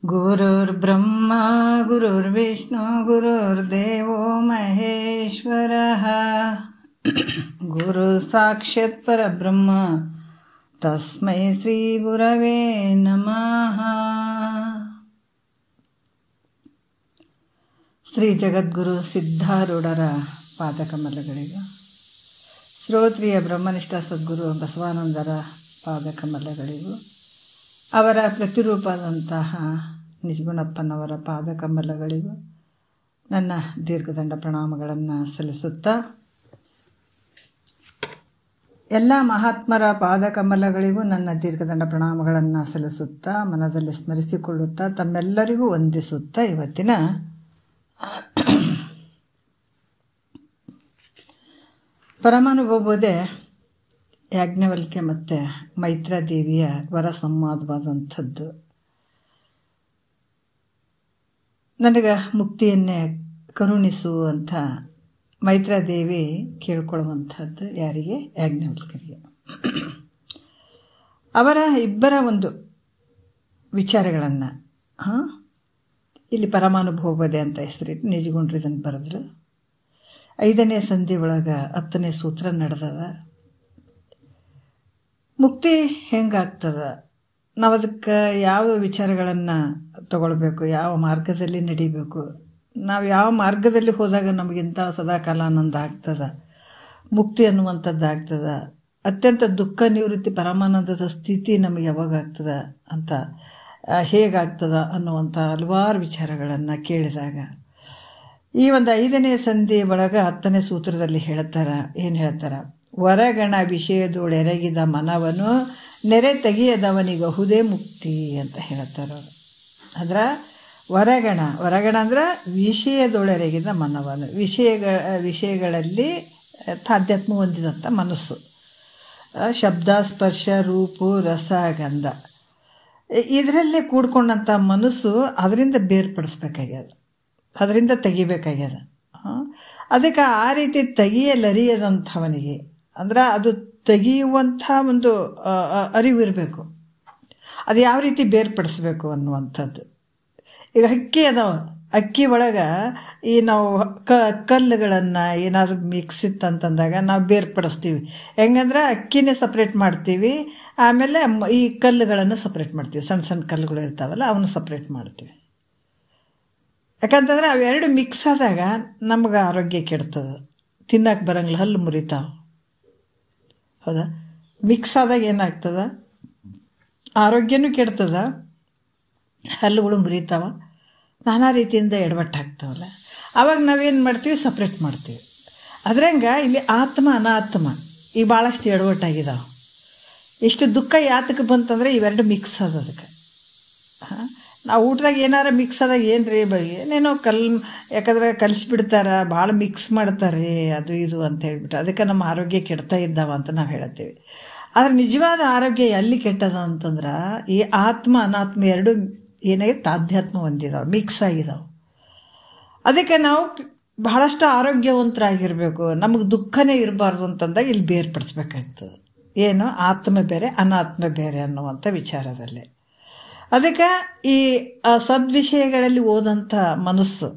ಗುರುರ್ಬ್ರಹ್ಮ ಗುರುರ್ವಿಷ್ಣು ಗುರುರ್ದೇವೋ ಮಹೇಶ್ವರಃ ಗುರು ಸಾಕ್ಷಾತ್ ಪರಬ್ರಹ್ಮ ತಸ್ಮೈ ಶ್ರೀ ಗುರವೇ ನಮಃ. ಶ್ರೀ ಜಗದ್ಗುರು ಸಿದ್ಧಾರೂಢರ ಪಾದಕಮಲಗಳಿಗೂ, ಶ್ರೋತ್ರಿಯ ಬ್ರಹ್ಮನಿಷ್ಠ ಸದ್ಗುರು ಬಸವಾನಂದರ ಪಾದಕಮಲಗಳಿಗೂ, ಅವರ ಪ್ರತಿರೂಪದಂತಹ ನಿಜಗುಣಪ್ಪನವರ ಪಾದಕಮಲಗಳಿಗೂ ನನ್ನ ದೀರ್ಘದಂಡ ಪ್ರಣಾಮಗಳನ್ನು ಸಲ್ಲಿಸುತ್ತಾ, ಎಲ್ಲ ಮಹಾತ್ಮರ ಪಾದಕಮಲಗಳಿಗೂ ನನ್ನ ದೀರ್ಘದಂಡ ಪ್ರಣಾಮಗಳನ್ನು ಸಲ್ಲಿಸುತ್ತಾ, ಮನದಲ್ಲಿ ಸ್ಮರಿಸಿಕೊಳ್ಳುತ್ತಾ, ತಮ್ಮೆಲ್ಲರಿಗೂ ವಂದಿಸುತ್ತಾ, ಇವತ್ತಿನ ಪರಮಾನುಭವಬೋಧೆ ಯಾಜ್ಞವಲ್ಕ್ಯ ಮತ್ತು ಮೈತ್ರಾದೇವಿಯ ವರ ಸಂವಾದವಾದಂಥದ್ದು. ನನಗೆ ಮುಕ್ತಿಯನ್ನೇ ಕರುಣಿಸುವಂಥ ಮೈತ್ರಾದೇವಿ ಕೇಳ್ಕೊಳ್ಳುವಂಥದ್ದು ಯಾರಿಗೆ? ಯಾಜ್ಞವಲ್ಕ್ಯರಿಗೆ. ಅವರ ಇಬ್ಬರ ಒಂದು ವಿಚಾರಗಳನ್ನು ಇಲ್ಲಿ ಪರಮಾನುಭವಬೋಧೆ ಅಂತ ಹೆಸರಿಟ್ಟು ನಿಜಗೊಂಡ್ರು ಇದನ್ನು ಬರೆದ್ರು. 5ನೇ ಸಂಧಿ ಒಳಗೆ 10ನೇ ಸೂತ್ರ ನಡೆದದ. ಮುಕ್ತಿ ಹೆಂಗಾಗ್ತದೆ, ನಾವು ಅದಕ್ಕೆ ಯಾವ ವಿಚಾರಗಳನ್ನು ತಗೊಳ್ಬೇಕು, ಯಾವ ಮಾರ್ಗದಲ್ಲಿ ನಡಿಬೇಕು, ನಾವು ಯಾವ ಮಾರ್ಗದಲ್ಲಿ ಹೋದಾಗ ನಮಗಿಂತ ಸದಾಕಾಲ ಆನಂದ ಆಗ್ತದೆ, ಮುಕ್ತಿ ಅನ್ನುವಂಥದ್ದು ಆಗ್ತದೆ, ಅತ್ಯಂತ ದುಃಖ ನಿವೃತ್ತಿ ಪರಮಾನಂದದ ಸ್ಥಿತಿ ನಮಗೆ ಯಾವಾಗ ಆಗ್ತದೆ ಅಂತ, ಹೇಗಾಗ್ತದೆ ಅನ್ನುವಂಥ ಹಲವಾರು ವಿಚಾರಗಳನ್ನು ಕೇಳಿದಾಗ ಈ ಒಂದು 5ನೇ ಸಂಧಿ ಒಳಗೆ 10ನೇ ಸೂತ್ರದಲ್ಲಿ ಏನು ಹೇಳ್ತಾರೆ? ವರಗಣ ವಿಷಯದೊಳೆರಗಿದ ಮನವನು ನೆರೆ ತೆಗೆಯದವನಿಗಹುದೇ ಮುಕ್ತಿ ಅಂತ ಹೇಳ್ತಾರೆ. ಅಂದ್ರೆ ವರಗಣ ಅಂದ್ರೆ ವಿಷಯದೊಳೆರಗಿದ ಮನವನು, ವಿಷಯಗಳಲ್ಲಿ ತಾಧ್ಯಾತ್ಮ ಹೊಂದಿದಂಥ ಮನಸ್ಸು, ಶಬ್ದ ಸ್ಪರ್ಶ ರೂಪು ರಸ ಗಂಧ ಇದರಲ್ಲೇ ಕೂಡ್ಕೊಂಡಂಥ ಮನಸ್ಸು ಅದರಿಂದ ಬೇರ್ಪಡಿಸ್ಬೇಕಾಗ್ಯದ, ಅದರಿಂದ ತೆಗಿಬೇಕಾಗ್ಯದ. ಅದಕ್ಕೆ ಆ ರೀತಿ ತೆಗಿಯಲರಿಯದಂಥವನಿಗೆ ಅಂದ್ರೆ ಅದು ತೆಗೆಯುವಂಥ ಒಂದು ಅರಿವು ಇರಬೇಕು. ಅದು ಯಾವ ರೀತಿ ಬೇರ್ಪಡಿಸ್ಬೇಕು ಅನ್ನುವಂಥದ್ದು. ಈಗ ಅಕ್ಕಿ ಅದಾವ, ಅಕ್ಕಿ ಒಳಗೆ ಈ ನಾವು ಕಲ್ಲುಗಳನ್ನು ಏನಾದರೂ ಮಿಕ್ಸ್ ಇತ್ತಂತಂದಾಗ ನಾವು ಬೇರ್ಪಡಿಸ್ತೀವಿ. ಹೆಂಗಂದ್ರೆ ಅಕ್ಕಿನೇ ಸಪ್ರೇಟ್ ಮಾಡ್ತೀವಿ, ಆಮೇಲೆ ಈ ಕಲ್ಲುಗಳನ್ನು ಸಪ್ರೇಟ್ ಮಾಡ್ತೀವಿ. ಸಣ್ಣ ಸಣ್ಣ ಕಲ್ಲುಗಳು ಇರ್ತಾವಲ್ಲ ಅವನ್ನ ಸಪ್ರೇಟ್ ಮಾಡ್ತೀವಿ. ಯಾಕಂತಂದ್ರೆ ಅವೆರಡು ಮಿಕ್ಸ್ ಆದಾಗ ನಮ್ಗೆ ಆರೋಗ್ಯ ಕೆಡ್ತದೆ, ತಿನ್ನಕ್ಕೆ ಬರಂಗಿಲ್ಲ, ಹಲ್ಲು ಮುರಿತಾವೆ. ಹೌದಾ? ಮಿಕ್ಸ್ ಆದಾಗ ಏನಾಗ್ತದೆ? ಆರೋಗ್ಯನೂ ಕೆಡ್ತದೆ, ಹಲ್ಲುಗಳು ಮುರಿತಾವ, ನಾನಾ ರೀತಿಯಿಂದ ಎಡವಟ್ಟಾಗ್ತಾವಲ್ಲ. ಆವಾಗ ನಾವೇನು ಮಾಡ್ತೀವಿ? ಸಪ್ರೇಟ್ ಮಾಡ್ತೀವಿ. ಅದ್ರಂಗೆ ಇಲ್ಲಿ ಆತ್ಮ ಅನಾತ್ಮ ಈಗ ಭಾಳಷ್ಟು ಎಡವಟ್ಟಾಗಿದ್ದಾವೆ. ಇಷ್ಟು ದುಃಖ ಯಾತಕ್ಕೆ ಬಂತಂದರೆ ಇವೆರಡು ಮಿಕ್ಸ್ ಆದ. ಅದಕ್ಕೆ ನಾವು ಊಟದಾಗ ಏನಾರ ಮಿಕ್ಸ್ ಆದಾಗ ಏನು ರೀ ಏನೇನೋ ಯಾಕಂದ್ರೆ ಕಲಿಸ್ಬಿಡ್ತಾರೆ, ಭಾಳ ಮಿಕ್ಸ್ ಮಾಡ್ತಾರೆ ಅದು ಇದು ಅಂತ ಹೇಳ್ಬಿಟ್ಟು, ಅದಕ್ಕೆ ನಮ್ಮ ಆರೋಗ್ಯ ಕೆಡ್ತಾ ಇದ್ದಾವ ಅಂತ ನಾವು ಹೇಳ್ತೀವಿ. ಆದರೆ ನಿಜವಾದ ಆರೋಗ್ಯ ಎಲ್ಲಿ ಕೆಟ್ಟದ ಅಂತಂದ್ರೆ ಈ ಆತ್ಮ ಅನಾತ್ಮ ಎರಡು ಏನಾಗಿದೆ? ತಾಧ್ಯಾತ್ಮ ಹೊಂದಿದಾವೆ, ಮಿಕ್ಸ್ ಆಗಿದಾವೆ. ಅದಕ್ಕೆ ನಾವು ಬಹಳಷ್ಟು ಆರೋಗ್ಯವಂತರಾಗಿರಬೇಕು, ನಮಗೆ ದುಃಖನೇ ಇರಬಾರ್ದು ಅಂತಂದಾಗ ಇಲ್ಲಿ ಬೇರ್ಪಡಿಸ್ಬೇಕಾಗ್ತದೆ. ಏನು? ಆತ್ಮ ಬೇರೆ ಅನಾತ್ಮ ಬೇರೆ ಅನ್ನುವಂಥ ವಿಚಾರದಲ್ಲಿ. ಅದಕ್ಕೆ ಈ ಸದ್ವಿಷಯಗಳಲ್ಲಿ ಓದಂಥ ಮನಸ್ಸು,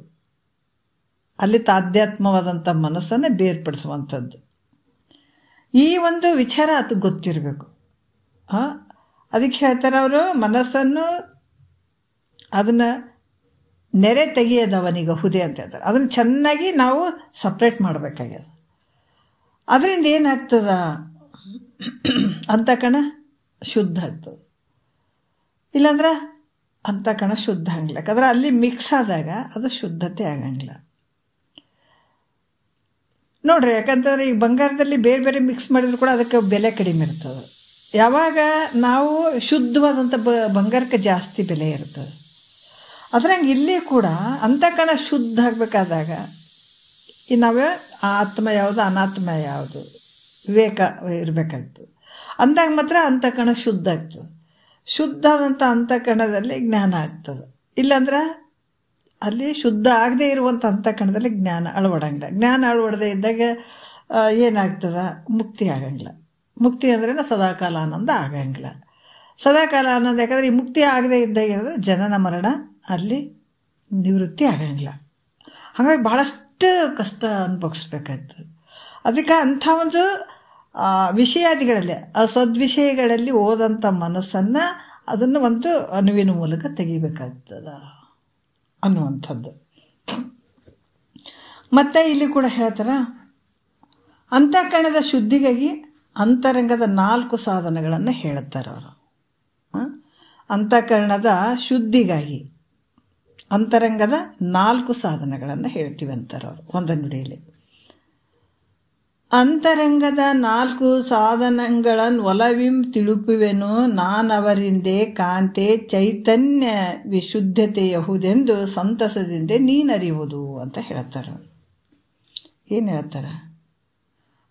ಅಲ್ಲಿ ತಾಧ್ಯಾತ್ಮವಾದಂಥ ಮನಸ್ಸನ್ನು ಬೇರ್ಪಡಿಸುವಂಥದ್ದು. ಈ ಒಂದು ವಿಚಾರ ಅದು ಗೊತ್ತಿರಬೇಕು. ಅದಕ್ಕೆ ಹೇಳ್ತಾರೆ ಅವರು, ಮನಸ್ಸನ್ನು ಅದನ್ನು ನೆರೆ ತೆಗೆಯದವನಿಗಹುದೇ ಅಂತ ಹೇಳ್ತಾರೆ. ಅದನ್ನು ಚೆನ್ನಾಗಿ ನಾವು ಸಪ್ರೇಟ್ ಮಾಡಬೇಕಾಗ್ಯದ. ಅದರಿಂದ ಏನಾಗ್ತದ? ಅಂತಃಕರಣ ಶುದ್ಧ ಆಗ್ತದೆ. ಇಲ್ಲಾಂದ್ರೆ ಅಂತಃಕರಣ ಶುದ್ಧ ಆಗಂಗಿಲ್ಲ. ಯಾಕಂದ್ರೆ ಅಲ್ಲಿ ಮಿಕ್ಸ್ ಆದಾಗ ಅದು ಶುದ್ಧತೆ ಆಗಂಗಿಲ್ಲ ನೋಡ್ರಿ. ಯಾಕಂತಂದ್ರೆ ಈಗ ಬಂಗಾರದಲ್ಲಿ ಬೇರೆ ಬೇರೆ ಮಿಕ್ಸ್ ಮಾಡಿದ್ರು ಕೂಡ ಅದಕ್ಕೆ ಬೆಲೆ ಕಡಿಮೆ ಇರ್ತದೆ. ಯಾವಾಗ ನಾವು ಶುದ್ಧವಾದಂಥ ಬಂಗಾರಕ್ಕೆ ಜಾಸ್ತಿ ಬೆಲೆ ಇರ್ತದೆ. ಅದ್ರಂಗೆ ಇಲ್ಲಿ ಕೂಡ ಅಂತಃಕರಣ ಶುದ್ಧ ಆಗಬೇಕಾದಾಗ ಈ ನಾವು ಆತ್ಮ ಯಾವುದು ಅನಾತ್ಮ ಯಾವುದು ವಿವೇಕ ಇರಬೇಕಾಗ್ತದೆ. ಅಂದಾಗ ಮಾತ್ರ ಅಂತಃಕರಣ ಶುದ್ಧ ಆಗ್ತದೆ. ಶುದ್ಧ ಆದಂಥ ಅಂತಃಕರಣದಲ್ಲಿ ಜ್ಞಾನ ಆಗ್ತದೆ. ಇಲ್ಲಾಂದ್ರೆ ಅಲ್ಲಿ ಶುದ್ಧ ಆಗದೇ ಇರುವಂಥ ಅಂತಃಕರಣದಲ್ಲಿ ಜ್ಞಾನ ಅಳವಡಂಗಿಲ್ಲ. ಜ್ಞಾನ ಅಳವಡದೇ ಇದ್ದಾಗ ಏನಾಗ್ತದೆ? ಮುಕ್ತಿ ಆಗಂಗಿಲ್ಲ. ಮುಕ್ತಿ ಅಂದ್ರೆ ಸದಾಕಾಲ ಆನಂದ ಆಗಂಗಿಲ್ಲ. ಸದಾಕಾಲ ಆನಂದ ಯಾಕಂದರೆ ಈ ಮುಕ್ತಿ ಆಗದೇ ಇದ್ದಾಗ ಏನಂದರೆ ಜನನ ಮರಣ ಅಲ್ಲಿ ನಿವೃತ್ತಿ ಆಗಂಗಿಲ್ಲ. ಹಾಗಾಗಿ ಭಾಳಷ್ಟು ಕಷ್ಟ ಅನುಭವಿಸ್ಬೇಕಾಗ್ತದೆ. ಅದಕ್ಕೆ ಅಂಥ ಒಂದು ವಿಷಯಾದಿಗಳಲ್ಲಿ ಅಸದ್ವಿಷಯಗಳಲ್ಲಿ ಓದಂಥ ಮನಸ್ಸನ್ನು ಅದನ್ನು ಒಂದು ಅನುವಿನ ಮೂಲಕ ತೆಗಿಬೇಕಾಗ್ತದೆ ಅನ್ನುವಂಥದ್ದು. ಮತ್ತು ಇಲ್ಲಿ ಕೂಡ ಹೇಳ್ತಾರೆ, ಅಂತಃಕರಣದ ಶುದ್ಧಿಗಾಗಿ ಅಂತರಂಗದ 4 ಸಾಧನಗಳನ್ನು ಹೇಳುತ್ತಾರೆ ಅವರು. ಅಂತಃಕರಣದ ಶುದ್ಧಿಗಾಗಿ ಅಂತರಂಗದ 4 ಸಾಧನಗಳನ್ನು ಹೇಳ್ತೀವಿ ಅಂತಾರೆ ಅವರು ಒಂದು ನುಡಿಯಲ್ಲಿ. ಅಂತರಂಗದ 4 ಸಾಧನಗಳನ್ನು ಒಲವಿಂ ತಿಳುಪುವೆನು ನಾನವರಿಂದೆ ಕಾಂತೆ ಚೈತನ್ಯ ವಿಶುದ್ಧತೆಯಹುದೆಂದು ಸಂತಸದಿಂದ ನೀನರಿಯುವುದು ಅಂತ ಹೇಳ್ತಾರೆ. ಏನು ಹೇಳ್ತಾರೆ?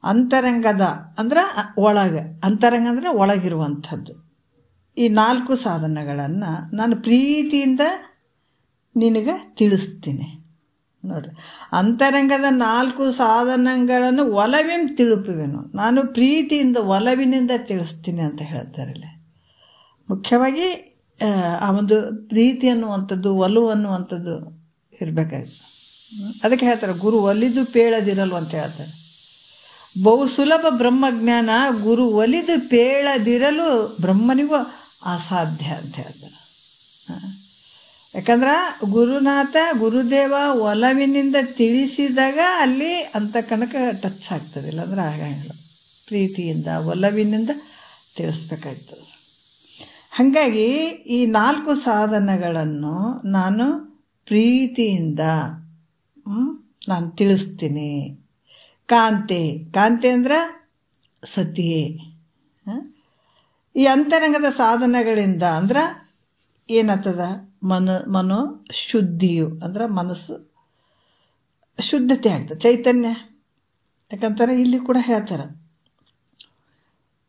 ಅಂತರಂಗದ ಅಂದ್ರೆ ಒಳಗೆ, ಅಂತರಂಗ ಅಂದರೆ ಒಳಗಿರುವಂಥದ್ದು. ಈ 4 ಸಾಧನಗಳನ್ನು ನಾನು ಪ್ರೀತಿಯಿಂದ ನಿನಗೆ ತಿಳಿಸ್ತೀನಿ. ನೋಡ್ರಿ, ಅಂತರಂಗದ 4 ಸಾಧನಗಳನ್ನು ಒಲವಿಂ ತಿಳುಪುವೆನು, ನಾನು ಪ್ರೀತಿಯಿಂದ ಒಲವಿನಿಂದ ತಿಳಿಸ್ತೀನಿ ಅಂತ ಹೇಳ್ತಾರಲ್ಲ. ಮುಖ್ಯವಾಗಿ ಆ ಒಂದು ಪ್ರೀತಿ ಅನ್ನುವಂಥದ್ದು, ಒಲವು ಅನ್ನುವಂಥದ್ದು ಇರಬೇಕಾಗಿತ್ತು. ಅದಕ್ಕೆ ಹೇಳ್ತಾರೆ, ಗುರು ಒಲಿದು ಪೇಳದಿರಲು ಅಂತ ಹೇಳ್ತಾರೆ. ಬಹು ಸುಲಭ ಬ್ರಹ್ಮಜ್ಞಾನ ಗುರು ಒಲಿದು ಪೇಳದಿರಲು ಬ್ರಹ್ಮನಿಗೂ ಅಸಾಧ್ಯ ಅಂತ ಹೇಳ್ತಾರೆ. ಯಾಕಂದ್ರೆ ಗುರುನಾಥ ಗುರುದೇವ ಒಲವಿನಿಂದ ತಿಳಿಸಿದಾಗ ಅಲ್ಲಿ ಅಂತಃಕರಣಕ್ಕೆ ಟಚ್ ಆಗ್ತದೆ, ಇಲ್ಲಾಂದ್ರೆ ಆಗಂಗಿಲ್ಲ. ಪ್ರೀತಿಯಿಂದ ಒಲವಿನಿಂದ ತಿಳಿಸ್ಬೇಕಾಗ್ತದೆ. ಹಾಗಾಗಿ ಈ 4 ಸಾಧನಗಳನ್ನು ನಾನು ಪ್ರೀತಿಯಿಂದ ನಾನು ತಿಳಿಸ್ತೀನಿ. ಕಾಂತೆ, ಕಾಂತೆ ಅಂದ್ರೆ ಸತಿಯೇ. ಈ ಅಂತರಂಗದ ಸಾಧನಗಳಿಂದ ಅಂದ್ರೆ ಏನಾಗ್ತದ? ಮನೋ ಶುದ್ಧಿಯು ಅಂದ್ರೆ ಮನಸ್ಸು ಶುದ್ಧತೆ ಆಗ್ತದೆ, ಚೈತನ್ಯ. ಯಾಕಂತಾರೆ ಇಲ್ಲಿ ಕೂಡ ಹೇಳ್ತಾರೆ,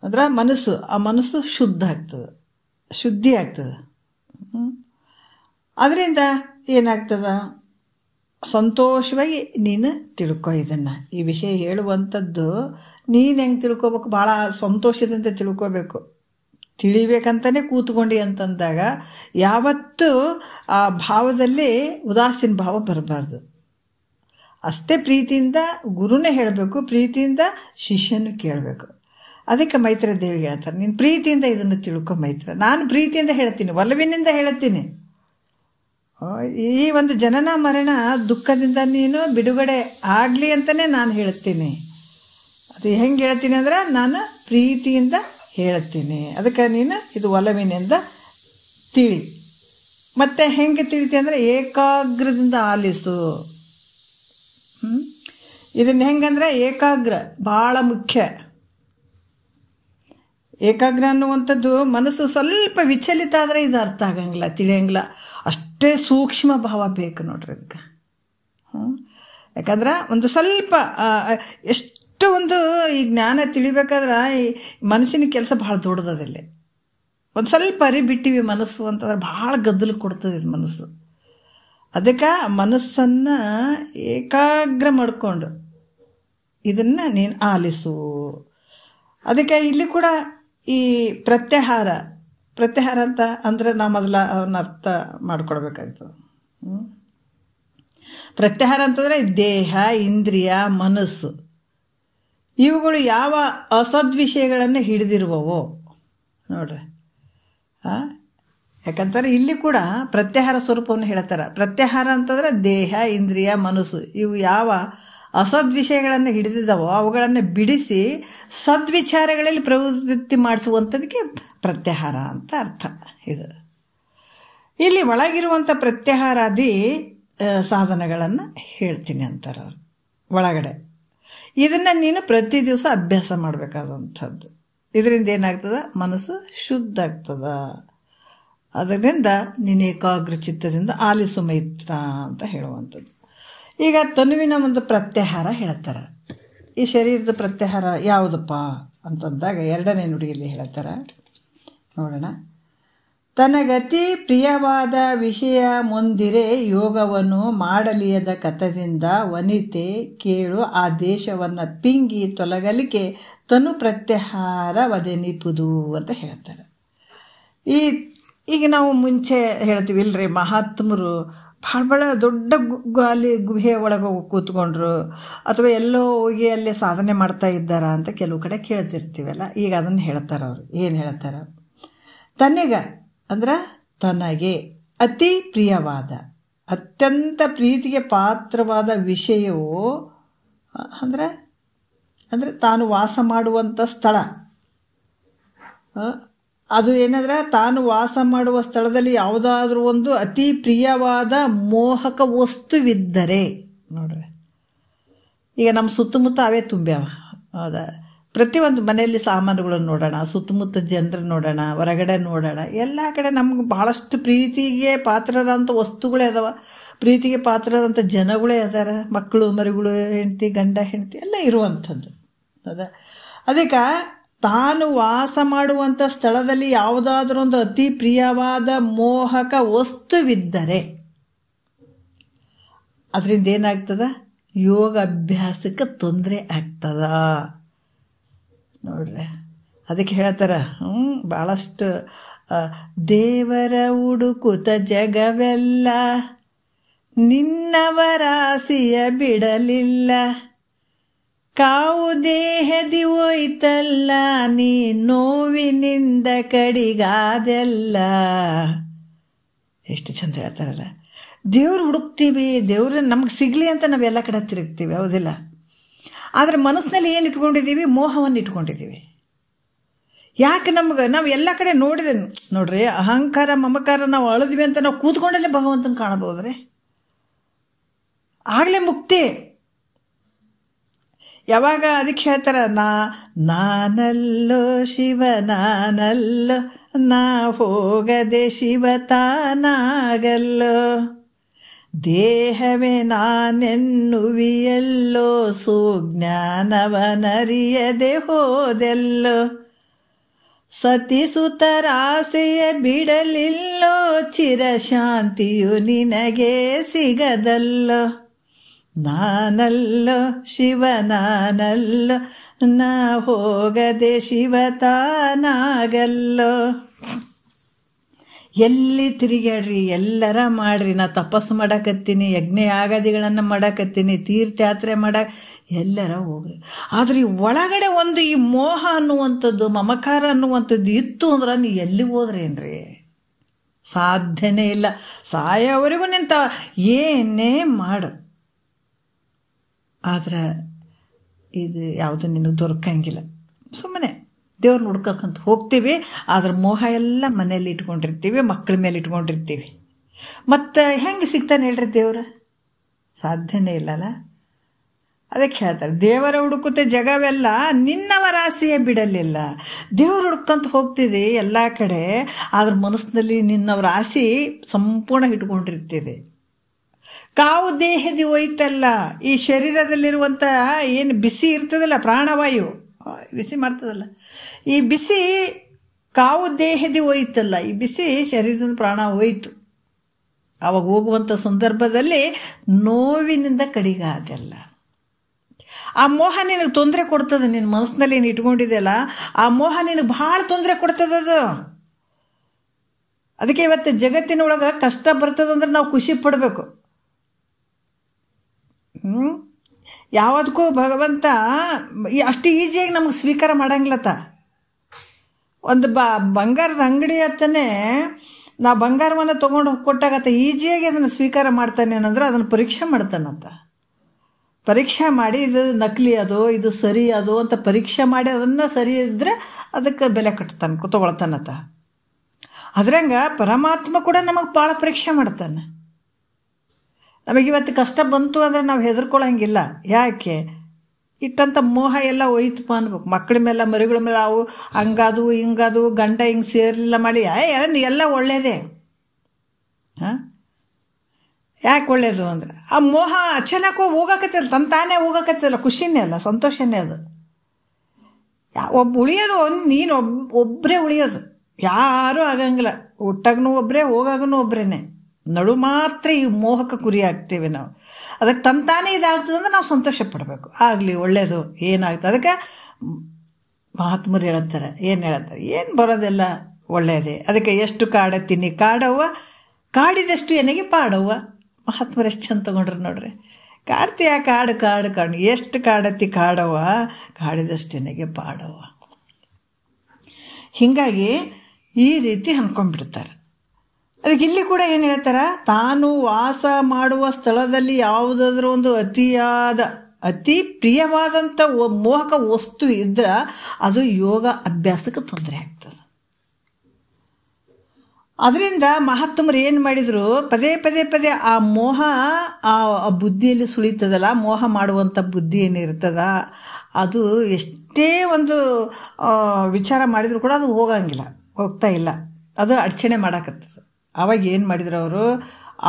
ಅಂದ್ರೆ ಮನಸ್ಸು, ಆ ಮನಸ್ಸು ಶುದ್ಧ ಆಗ್ತದೆ, ಶುದ್ಧಿ ಆಗ್ತದೆ. ಅದರಿಂದ ಏನಾಗ್ತದ? ಸಂತೋಷವಾಗಿ ನೀನು ತಿಳ್ಕೊ. ಇದನ್ನು, ಈ ವಿಷಯ ಹೇಳುವಂಥದ್ದು ನೀನು ಹೆಂಗೆ ತಿಳ್ಕೊಬೇಕು? ಭಾಳ ಸಂತೋಷದಿಂದ ತಿಳ್ಕೋಬೇಕು. ತಿಳಿಬೇಕಂತಲೇ ಕೂತ್ಕೊಂಡು ಅಂತಂದಾಗ ಯಾವತ್ತೂ ಆ ಭಾವದಲ್ಲಿ ಉದಾಸೀನ ಭಾವ ಬರಬಾರ್ದು. ಅಷ್ಟೇ ಪ್ರೀತಿಯಿಂದ ಗುರುನೇ ಹೇಳಬೇಕು, ಪ್ರೀತಿಯಿಂದ ಶಿಷ್ಯನೂ ಕೇಳಬೇಕು. ಅದಕ್ಕೆ ಮೈತ್ರಿ ದೇವಿಗೆ ಹೇಳ್ತಾರೆ, ನೀನು ಪ್ರೀತಿಯಿಂದ ಇದನ್ನು ತಿಳ್ಕೊ ಮೈತ್ರ. ನಾನು ಪ್ರೀತಿಯಿಂದ ಹೇಳ್ತೀನಿ, ಒಲವಿನಿಂದ ಹೇಳ್ತೀನಿ. ಈ ಒಂದು ಜನನ ಮರಣ ದುಃಖದಿಂದ ನೀನು ಬಿಡುಗಡೆ ಆಗಲಿ ಅಂತಲೇ ನಾನು ಹೇಳ್ತೀನಿ. ಅದು ಹೆಂಗೆ ಹೇಳ್ತೀನಿ ಅಂದ್ರೆ ನಾನು ಪ್ರೀತಿಯಿಂದ ಹೇಳ್ತೀನಿ. ಅದಕ್ಕೆ ನೀನು ಇದು ಒಲವಿನಿಂದ ತಿಳಿ. ಮತ್ತು ಹೆಂಗೆ ತಿಳಿತಿ ಅಂದರೆ ಏಕಾಗ್ರದಿಂದ ಆಲಿಸು. ಇದನ್ನು ಹೆಂಗಂದ್ರೆ ಏಕಾಗ್ರ ಭಾಳ ಮುಖ್ಯ. ಏಕಾಗ್ರ ಅನ್ನುವಂಥದ್ದು ಮನಸ್ಸು ಸ್ವಲ್ಪ ವಿಚಲಿತ ಆದರೆ ಇದು ಅರ್ಥ ಆಗಂಗಿಲ್ಲ, ತಿಳಿಯಂಗಿಲ್ಲ. ಅಷ್ಟೇ ಸೂಕ್ಷ್ಮ ಭಾವ ಬೇಕು ನೋಡ್ರಿ ಇದಕ್ಕೆ. ಯಾಕಂದ್ರೆ ಒಂದು ಸ್ವಲ್ಪ ಎಷ್ಟು ಒಂದು ಈ ಜ್ಞಾನ ತಿಳಿಬೇಕಾದ್ರೆ ಈ ಮನಸ್ಸಿನ ಕೆಲಸ ಭಾಳ ದೊಡ್ಡದಲ್ಲಿ. ಒಂದು ಸ್ವಲ್ಪ ಅರಿಬಿಟ್ಟಿವಿ ಮನಸ್ಸು ಅಂತಂದ್ರೆ ಭಾಳ ಗದ್ದಲು ಕೊಡ್ತದೆ ಇದು ಮನಸ್ಸು. ಅದಕ್ಕೆ ಮನಸ್ಸನ್ನು ಏಕಾಗ್ರ ಮಾಡಿಕೊಂಡು ಇದನ್ನು ನೀನು ಆಲಿಸು. ಅದಕ್ಕೆ ಇಲ್ಲಿ ಕೂಡ ಈ ಪ್ರತ್ಯಾಹಾರ ಅಂತ ಅಂದರೆ ನಾವು ಮೊದಲ ಅವನ್ನ ಅರ್ಥ ಮಾಡಿಕೊಡ್ಬೇಕಾಗ್ತದೆ. ಪ್ರತ್ಯಾಹಾರ ಅಂತಂದರೆ ದೇಹ, ಇಂದ್ರಿಯ, ಮನಸ್ಸು ಇವುಗಳು ಯಾವ ಅಸದ್ವಿಷಯಗಳನ್ನು ಹಿಡಿದಿರುವವೋ ನೋಡ್ರಿ. ಯಾಕಂತಾರೆ ಇಲ್ಲಿ ಕೂಡ ಪ್ರತ್ಯಾಹಾರ ಸ್ವರೂಪವನ್ನು ಹೇಳ್ತಾರೆ. ಪ್ರತ್ಯಾಹಾರ ಅಂತಂದರೆ ದೇಹ, ಇಂದ್ರಿಯ, ಮನಸ್ಸು ಇವು ಯಾವ ಅಸದ್ವಿಷಯಗಳನ್ನು ಹಿಡಿದಿದ್ದಾವೋ ಅವುಗಳನ್ನು ಬಿಡಿಸಿ ಸದ್ವಿಚಾರಗಳಲ್ಲಿ ಪ್ರವೃತ್ತಿ ಮಾಡಿಸುವಂಥದಕ್ಕೆ ಪ್ರತ್ಯಾಹಾರ ಅಂತ ಅರ್ಥ. ಇದು ಇಲ್ಲಿ ಒಳಗಿರುವಂಥ ಪ್ರತ್ಯಾಹಾರಾದಿ ಸಾಧನಗಳನ್ನು ಹೇಳ್ತೀನಿ ಅಂತಾರೆ ಅವರು ಒಳಗಡೆ. ಇದನ್ನು ನೀನು ಪ್ರತಿ ದಿವಸ ಅಭ್ಯಾಸ ಮಾಡಬೇಕಾದಂಥದ್ದು. ಇದರಿಂದ ಏನಾಗ್ತದೆ? ಮನಸ್ಸು ಶುದ್ಧ ಆಗ್ತದೆ. ಅದರಿಂದ ನೀನು ಏಕಾಗ್ರ ಚಿತ್ತದಿಂದ ಆಲಿಸು ಮೈತ್ರ ಅಂತ ಹೇಳುವಂಥದ್ದು. ಈಗ ತನುವಿನ ಒಂದು ಪ್ರತ್ಯಾಹಾರ ಹೇಳ್ತಾರೆ. ಈ ಶರೀರದ ಪ್ರತ್ಯಾಹಾರ ಯಾವುದಪ್ಪ ಅಂತಂದಾಗ ಎರಡನೇ ನುಡಿಯಲ್ಲಿ ಹೇಳ್ತಾರೆ, ನೋಡೋಣ. ತನಗತಿ ಪ್ರಿಯವಾದ ವಿಷಯ ಮುಂದಿರೆ ಯೋಗವನ್ನು ಮಾಡಲಿಯದ ಕಥದಿಂದ ವನಿತೆ ಕೇಳು ಆ ದೇಶವನ್ನು ಪಿಂಗಿ ತೊಲಗಲಿಕ್ಕೆ ತನು ಪ್ರತ್ಯಾಹಾರ ವದೆನಿಪುದು ಅಂತ ಹೇಳ್ತಾರೆ. ಈಗ ನಾವು ಮುಂಚೆ ಹೇಳ್ತೀವಿ ಇಲ್ರಿ, ಮಹಾತ್ಮರು ಭಾಳ ದೊಡ್ಡ ಅಲ್ಲಿ ಗುಹೆ ಒಳಗೆ ಹೋಗಿ ಕೂತ್ಕೊಂಡ್ರು ಅಥವಾ ಎಲ್ಲೋ ಹೋಗಿ ಅಲ್ಲಿ ಸಾಧನೆ ಮಾಡ್ತಾ ಇದ್ದಾರ ಅಂತ ಕೆಲವು ಕಡೆ ಕೇಳ್ತಿರ್ತೀವಲ್ಲ. ಈಗ ಅದನ್ನು ಹೇಳ್ತಾರೆ ಅವರು. ಏನು ಹೇಳ್ತಾರೆ? ತನಗೆ ಅಂದ್ರೆ ತನಗೆ ಅತಿ ಪ್ರಿಯವಾದ, ಅತ್ಯಂತ ಪ್ರೀತಿಗೆ ಪಾತ್ರವಾದ ವಿಷಯವು ಅಂದರೆ ತಾನು ವಾಸ ಮಾಡುವಂಥ ಸ್ಥಳ, ಅದು ಏನಂದ್ರೆ ತಾನು ವಾಸ ಮಾಡುವ ಸ್ಥಳದಲ್ಲಿ ಯಾವುದಾದ್ರೂ ಒಂದು ಅತಿ ಪ್ರಿಯವಾದ ಮೋಹಕ ವಸ್ತುವಿದ್ದರೆ, ನೋಡ್ರಿ ಈಗ ನಮ್ಮ ಸುತ್ತಮುತ್ತ ಅವೇ ತುಂಬ್ಯಾವ. ಹೌದಾ? ಪ್ರತಿಯೊಂದು ಮನೆಯಲ್ಲಿ ಸಾಮಾನುಗಳನ್ನು ನೋಡೋಣ, ಸುತ್ತಮುತ್ತ ಜನರು ನೋಡೋಣ, ಹೊರಗಡೆ ನೋಡೋಣ, ಎಲ್ಲ ಕಡೆ ನಮ್ಗೆ ಭಾಳಷ್ಟು ಪ್ರೀತಿಗೆ ಪಾತ್ರರಂಥ ವಸ್ತುಗಳೇ ಅದಾವ, ಪ್ರೀತಿಗೆ ಪಾತ್ರರಂಥ ಜನಗಳೇ ಅದಾರ, ಮಕ್ಕಳು ಮರಿಗಳು, ಹೆಂಡತಿ ಗಂಡ ಹೆಂಡತಿ ಎಲ್ಲ ಇರುವಂಥದ್ದು. ಹೌದಾ? ಅದಕ್ಕೆ ತಾನು ವಾಸ ಮಾಡುವಂಥ ಸ್ಥಳದಲ್ಲಿ ಯಾವುದಾದ್ರೂ ಒಂದು ಅತಿ ಪ್ರಿಯವಾದ ಮೋಹಕ ವಸ್ತುವಿದ್ದರೆ ಅದರಿಂದ ಏನಾಗ್ತದ? ಯೋಗ ಅಭ್ಯಾಸಕ್ಕೆ ತೊಂದರೆ ಆಗ್ತದ. ನೋಡ್ರಿ, ಅದಕ್ಕೆ ಹೇಳ್ತಾರೆ ಭಾಳಷ್ಟು, ದೇವರ ಹುಡುಕುತ ಜಗವೆಲ್ಲ ನಿನ್ನವರಾಸಿಯ ಬಿಡಲಿಲ್ಲ, ಕಾವು ದೇಹದಿ ಹೋಯ್ತಲ್ಲ ನೀ ನೋವಿನಿಂದ ಕಡಿಗಾದೆಲ್ಲ. ಎಷ್ಟು ಚಂದ ಹೇಳ್ತಾರಲ್ಲ. ದೇವ್ರು ಹುಡುಕ್ತೀವಿ, ದೇವ್ರು ನಮ್ಗೆ ಸಿಗಲಿ ಅಂತ ನಾವೆಲ್ಲ ಕಡೆ ತಿರುಗ್ತೀವಿ, ಹೌದಿಲ್ಲ? ಆದರೆ ಮನಸ್ಸಿನಲ್ಲಿ ಏನು ಇಟ್ಕೊಂಡಿದ್ದೀವಿ? ಮೋಹವನ್ನು ಇಟ್ಕೊಂಡಿದ್ದೀವಿ. ಯಾಕೆ ನಾವು ಎಲ್ಲ ಕಡೆ ನೋಡ್ರಿ, ಅಹಂಕಾರ ಮಮಕಾರ ನಾವು ಅಳದ್ವಿ ಅಂತ ನಾವು ಕೂತ್ಕೊಂಡಲ್ಲೇ ಭಗವಂತನ ಕಾಣಬಹುದ್ರಿ. ಆಗಲೇ ಮುಕ್ತಿ. ಯಾವಾಗ ಅದಕ್ಕೆ ಹೇಳ್ತಾರ, ನಾನಲ್ಲೋ ಶಿವ ನಾನಲ್ಲೋ, ನಾ ಹೋಗದೆ ಶಿವ ತಾನಾಗಲ್ಲೋ, ದೇಹವೇ ನಾನೆನ್ನುವಿಯಲ್ಲೋ, ಸುಜ್ಞಾನವನರಿಯದೆ ಹೋದೆಲ್ಲೋ, ಸತಿಸುತರಾಸೆಯ ಬಿಡಲಿಲ್ಲೋ, ಚಿರಶಾಂತಿಯು ನಿನಗೆ ಸಿಗದಲ್ಲೋ, ನಾನಲ್ಲೋ ಶಿವ ನಾನಲ್ಲೋ, ನಾ ಹೋಗದೆ ಶಿವ ತಾನಾಗಲ್ಲೋ. ಎಲ್ಲಿ ತಿರುಗಾಡ್ರಿ, ಎಲ್ಲರ ಮಾಡ್ರಿ, ನಾ ತಪಸ್ಸು ಮಾಡಕತ್ತೀನಿ, ಯಜ್ಞ ಯಾಗಾದಿಗಳನ್ನು ಮಾಡಕತ್ತೀನಿ, ತೀರ್ಥಯಾತ್ರೆ ಎಲ್ಲರ ಹೋಗ್ರಿ. ಆದರೆ ಒಳಗಡೆ ಒಂದು ಈ ಮೋಹ ಅನ್ನುವಂಥದ್ದು, ಮಮಕಾರ ಅನ್ನುವಂಥದ್ದು ಇತ್ತು ಅಂದ್ರೆ ನೀವು ಎಲ್ಲಿಗೆ ಹೋದ್ರೇನ್ರಿ? ಸಾಧ್ಯನೇ ಇಲ್ಲ. ಸಾಯೋವರೆಗೂ ನಿಂತ ಏನೇ ಮಾಡು, ಆದ್ರೆ ಇದು ಯಾವುದು ನಿನಗೆ ದೊರಕಂಗಿಲ್ಲ. ಸುಮ್ಮನೆ ದೇವ್ರನ್ನ ಹುಡ್ಕಕ್ಕಂತ ಹೋಗ್ತೀವಿ, ಆದ್ರೆ ಮೋಹ ಎಲ್ಲ ಮನೆಯಲ್ಲಿ ಇಟ್ಕೊಂಡಿರ್ತೀವಿ, ಮಕ್ಕಳ ಮೇಲೆ ಇಟ್ಕೊಂಡಿರ್ತೀವಿ. ಮತ್ತು ಹೆಂಗೆ ಸಿಗ್ತಾನೆ ಹೇಳ್ರಿ ದೇವ್ರ? ಸಾಧ್ಯನೇ ಇಲ್ಲಲ್ಲ. ಅದಕ್ಕೆ ಹೇಳ್ತಾರೆ, ದೇವರ ಹುಡುಕುತ್ತೆ ಜಗವೆಲ್ಲ ನಿನ್ನವರಾಸೆಯೇ ಬಿಡಲಿಲ್ಲ. ದೇವ್ರ ಹುಡ್ಕಂತ ಹೋಗ್ತಿದೆ ಎಲ್ಲ ಕಡೆ, ಆದ್ರೆ ಮನಸ್ಸಿನಲ್ಲಿ ನಿನ್ನವರ ಆಸೆ ಸಂಪೂರ್ಣ ಇಟ್ಕೊಂಡಿರ್ತಿದೆ. ಕಾವು ದೇಹದಿ ಹೋಯ್ತಲ್ಲ, ಈ ಶರೀರದಲ್ಲಿರುವಂಥ ಏನು ಬಿಸಿ ಇರ್ತದಲ್ಲ, ಪ್ರಾಣವಾಯು ಬಿಸಿ ಮಾಡ್ತದಲ್ಲ, ಈ ಬಿಸಿ ಕಾವು ದೇಹದಿ ಹೋಯ್ತಲ್ಲ, ಈ ಬಿಸಿ ಶರೀರದ ಪ್ರಾಣ ಹೋಯ್ತು. ಆವಾಗ ಹೋಗುವಂಥ ಸಂದರ್ಭದಲ್ಲಿ ನೋವಿನಿಂದ ಕಡಿಗಾದೆಲ್ಲ. ಆ ಮೋಹ ನಿನಗೆ ತೊಂದರೆ ಕೊಡ್ತದೆ. ನಿನ್ನ ಮನಸ್ಸಿನಲ್ಲಿ ಏನು ಇಟ್ಕೊಂಡಿದೆಯಲ್ಲ, ಆ ಮೋಹ ನಿನಗೆ ಭಾಳ ತೊಂದರೆ ಕೊಡ್ತದದು. ಅದಕ್ಕೆ ಇವತ್ತು ಜಗತ್ತಿನೊಳಗೆ ಕಷ್ಟ ಬರ್ತದಂದ್ರೆ ನಾವು ಖುಷಿ ಪಡಬೇಕು. ಯಾವುದಕ್ಕೂ ಭಗವಂತ ಅಷ್ಟು ಈಸಿಯಾಗಿ ನಮಗೆ ಸ್ವೀಕಾರ ಮಾಡಂಗಿಲ್ಲತ್ತ. ಒಂದು ಬಂಗಾರದ ಅಂಗಡಿ ಹತ್ತನೇ ನಾವು ಬಂಗಾರವನ್ನು ತೊಗೊಂಡು ಕೊಟ್ಟಾಗತ್ತ ಈಸಿಯಾಗಿ ಅದನ್ನು ಸ್ವೀಕಾರ ಮಾಡ್ತಾನೆ ಅನ್ನಂದ್ರೆ ಅದನ್ನು ಪರೀಕ್ಷೆ ಮಾಡ್ತಾನಂತ. ಪರೀಕ್ಷೆ ಮಾಡಿ ಇದು ನಕಲಿ ಅದು, ಇದು ಸರಿ ಅದು ಅಂತ ಪರೀಕ್ಷೆ ಮಾಡಿ ಅದನ್ನು ಸರಿ ಇದ್ದರೆ ಅದಕ್ಕೆ ಬೆಲೆ ಕಟ್ತಾನೆ, ತೊಗೊಳ್ತಾನತ್ತ. ಅದ್ರಂಗೆ ಪರಮಾತ್ಮ ಕೂಡ ನಮಗೆ ಭಾಳ ಪರೀಕ್ಷೆ ಮಾಡ್ತಾನೆ. ನಮಗಿವತ್ತು ಕಷ್ಟ ಬಂತು ಅಂದರೆ ನಾವು ಹೆದರ್ಕೊಳ್ಳೋಂಗಿಲ್ಲ. ಯಾಕೆ? ಇಟ್ಟಂಥ ಮೋಹ ಎಲ್ಲ ಹೋಯ್ತಪ್ಪ ಅನ್ಬೇಕು. ಮಕ್ಕಳ ಮೇಲೆ, ಮರಿಗಳ ಮೇಲೆ ಅವು ಹಂಗಾದು ಹಿಂಗಾದು, ಗಂಡ ಹಿಂಗೆ ಸೇರಲಿಲ್ಲ ಮಾಡಿ ಎಲ್ಲ ಒಳ್ಳೆಯದೇ. ಹಾಂ, ಯಾಕೆ ಒಳ್ಳೆಯದು ಅಂದರೆ ಆ ಮೋಹ ಅಚಾನಕ್ ಹೋಗಕತ್ತಿಲ್ಲ, ತಾನೇ ಹೋಗಕತ್ತಿಲ್ಲ, ಖುಷಿನೇ ಅಲ್ಲ, ಸಂತೋಷನೇ ಅದು. ಒಬ್ಬ ಉಳಿಯೋದು ನೀನು ಒಬ್ಬರೇ ಉಳಿಯೋದು. ಯಾರೂ ಆಗಂಗಿಲ್ಲ. ಹುಟ್ಟಾಗೂ ಒಬ್ಬರೇ, ಹೋಗಾಗೂ ಒಬ್ಬರೇ. ನಡು ಮಾತ್ರ ಈ ಮೋಹಕ್ಕೆ ಗುರಿ ಆಗ್ತೇವೆ ನಾವು. ಅದಕ್ಕೆ ತಂತಾನೇ ಇದಾಗ್ತದೆ ಅಂದ್ರೆ ನಾವು ಸಂತೋಷ ಪಡಬೇಕು. ಆಗಲಿ, ಒಳ್ಳೆಯದು, ಏನಾಗ್ತದೆ. ಅದಕ್ಕೆ ಮಹಾತ್ಮರು ಹೇಳ್ತಾರೆ, ಏನು ಬರೋದೆಲ್ಲ ಒಳ್ಳೆಯದೇ. ಅದಕ್ಕೆ ಎಷ್ಟು ಕಾಡತ್ತೀನಿ ಕಾಡವ್ವ, ಕಾಡಿದಷ್ಟು ಎನಗೆ ಪಾಡವ್ವ. ಮಹಾತ್ಮರು ಎಷ್ಟು ಚಂದ ತಗೊಂಡ್ರು ನೋಡ್ರಿ. ಕಾಡ್ತೀಯ, ಕಾಡು ಕಾಡು ಕಾಡು, ಎಷ್ಟು ಕಾಡತ್ತಿ ಕಾಡವ್ವ, ಕಾಡಿದಷ್ಟು ಎನಗೆ ಪಾಡವ್ವ. ಹೀಗಾಗಿ ಈ ರೀತಿ ಅಂದ್ಕೊಂಡ್ಬಿಡ್ತಾರೆ. ಅದಕ್ಕೆ ಇಲ್ಲಿ ಕೂಡ ಏನು ಹೇಳ್ತಾರೆ, ತಾನು ವಾಸ ಮಾಡುವ ಸ್ಥಳದಲ್ಲಿ ಯಾವುದಾದ್ರೂ ಒಂದು ಅತಿ ಪ್ರಿಯವಾದಂಥ ಮೋಹಕ ವಸ್ತು ಇದ್ರೆ ಅದು ಯೋಗ ಅಭ್ಯಾಸಕ್ಕೆ ತೊಂದರೆ ಆಗ್ತದೆ. ಅದರಿಂದ ಮಹಾತ್ಮರು ಏನು ಮಾಡಿದರು, ಪದೇ ಪದೇ ಪದೇ ಆ ಮೋಹ ಆ ಬುದ್ಧಿಯಲ್ಲಿ ಸುಳಿತದಲ್ಲ, ಮೋಹ ಮಾಡುವಂಥ ಬುದ್ಧಿ ಏನಿರ್ತದ ಅದು ಎಷ್ಟೇ ಒಂದು ವಿಚಾರ ಮಾಡಿದರೂ ಕೂಡ ಅದು ಹೋಗ್ತಾ ಇಲ್ಲ, ಅದು ಅಡಚಣೆ ಮಾಡಾಕತ್ತದ. ಆವಾಗ ಏನು ಮಾಡಿದ್ರು ಅವರು,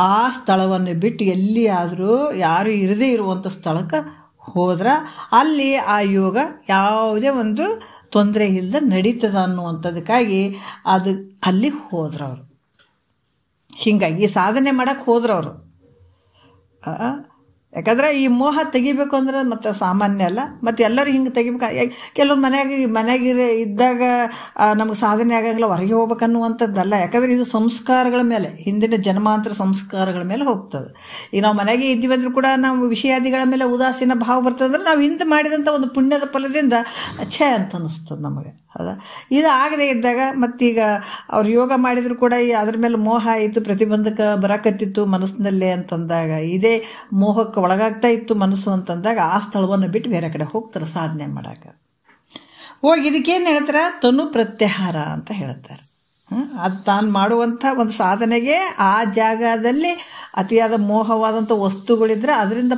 ಆ ಸ್ಥಳವನ್ನು ಬಿಟ್ಟು ಎಲ್ಲಿಯಾದರೂ ಯಾರು ಇರದೇ ಇರುವಂಥ ಸ್ಥಳಕ್ಕೆ ಹೋದ್ರೆ ಅಲ್ಲಿ ಆ ಯೋಗ ಯಾವುದೇ ಒಂದು ತೊಂದರೆ ಇಲ್ಲದೆ ನಡೀತದ ಅನ್ನುವಂಥದ್ದಕ್ಕಾಗಿ ಅದು ಅಲ್ಲಿ ಹೋದ್ರು ಅವರು. ಹೀಗಾಗಿ ಸಾಧನೆ ಮಾಡೋಕ್ಕೆ ಹೋದ್ರು ಅವರು. ಯಾಕಂದರೆ ಈ ಮೋಹ ತೆಗಿಬೇಕು ಅಂದ್ರೆ ಮತ್ತು ಸಾಮಾನ್ಯ ಅಲ್ಲ. ಮತ್ತು ಎಲ್ಲರೂ ಹಿಂಗೆ ತೆಗಿಬೇಕು. ಕೆಲವ್ರು ಮನೆಯಾಗ ಇದ್ದಾಗ ನಮಗೆ ಸಾಧನೆ ಆಗಂಗಿಲ್ಲ, ಹೊರಗೆ ಹೋಗ್ಬೇಕನ್ನುವಂಥದ್ದಲ್ಲ. ಯಾಕಂದರೆ ಇದು ಸಂಸ್ಕಾರಗಳ ಮೇಲೆ, ಹಿಂದಿನ ಜನ್ಮಾಂತರ ಸಂಸ್ಕಾರಗಳ ಮೇಲೆ ಹೋಗ್ತದೆ. ಈಗ ನಾವು ಮನೆಗೆ ಇದ್ದೀವಂದ್ರೂ ಕೂಡ ನಾವು ವಿಷಯಾದಿಗಳ ಮೇಲೆ ಉದಾಸೀನ ಭಾವ ಬರ್ತದಂದ್ರೆ ನಾವು ಹಿಂದೆ ಮಾಡಿದಂಥ ಒಂದು ಪುಣ್ಯದ ಫಲದಿಂದ ಛೇ ಅಂತ ಅನ್ನಿಸ್ತದೆ ನಮಗೆ. ಹೌದಾ? ಇದು ಆಗದೆ ಇದ್ದಾಗ ಮತ್ತೀಗ ಅವ್ರು ಯೋಗ ಮಾಡಿದರೂ ಕೂಡ ಅದ್ರ ಮೇಲೆ ಮೋಹ ಆಯಿತು, ಪ್ರತಿಬಂಧಕ ಬರಕತ್ತಿತ್ತು ಮನಸ್ಸಿನಲ್ಲೇ ಅಂತಂದಾಗ, ಇದೇ ಮೋಹಕ್ಕೆ ಒಳಗಾಗ್ತಾ ಇತ್ತು ಮನಸ್ಸು ಅಂತಂದಾಗ ಆ ಸ್ಥಳವನ್ನು ಬಿಟ್ಟು ಬೇರೆ ಕಡೆ ಹೋಗ್ತಾರೆ ಸಾಧನೆ ಮಾಡೋಕೆ. ಹೋಗಿ ಇದಕ್ಕೇನು ಹೇಳ್ತಾರೆ, ತನು ಪ್ರತ್ಯಾಹಾರ ಅಂತ ಹೇಳ್ತಾರೆ. ಅದು ತಾನು ಮಾಡುವಂಥ ಒಂದು ಸಾಧನೆಗೆ ಆ ಜಾಗದಲ್ಲಿ ಅತಿಯಾದ ಮೋಹವಾದಂಥ ವಸ್ತುಗಳಿದ್ರೆ ಅದರಿಂದ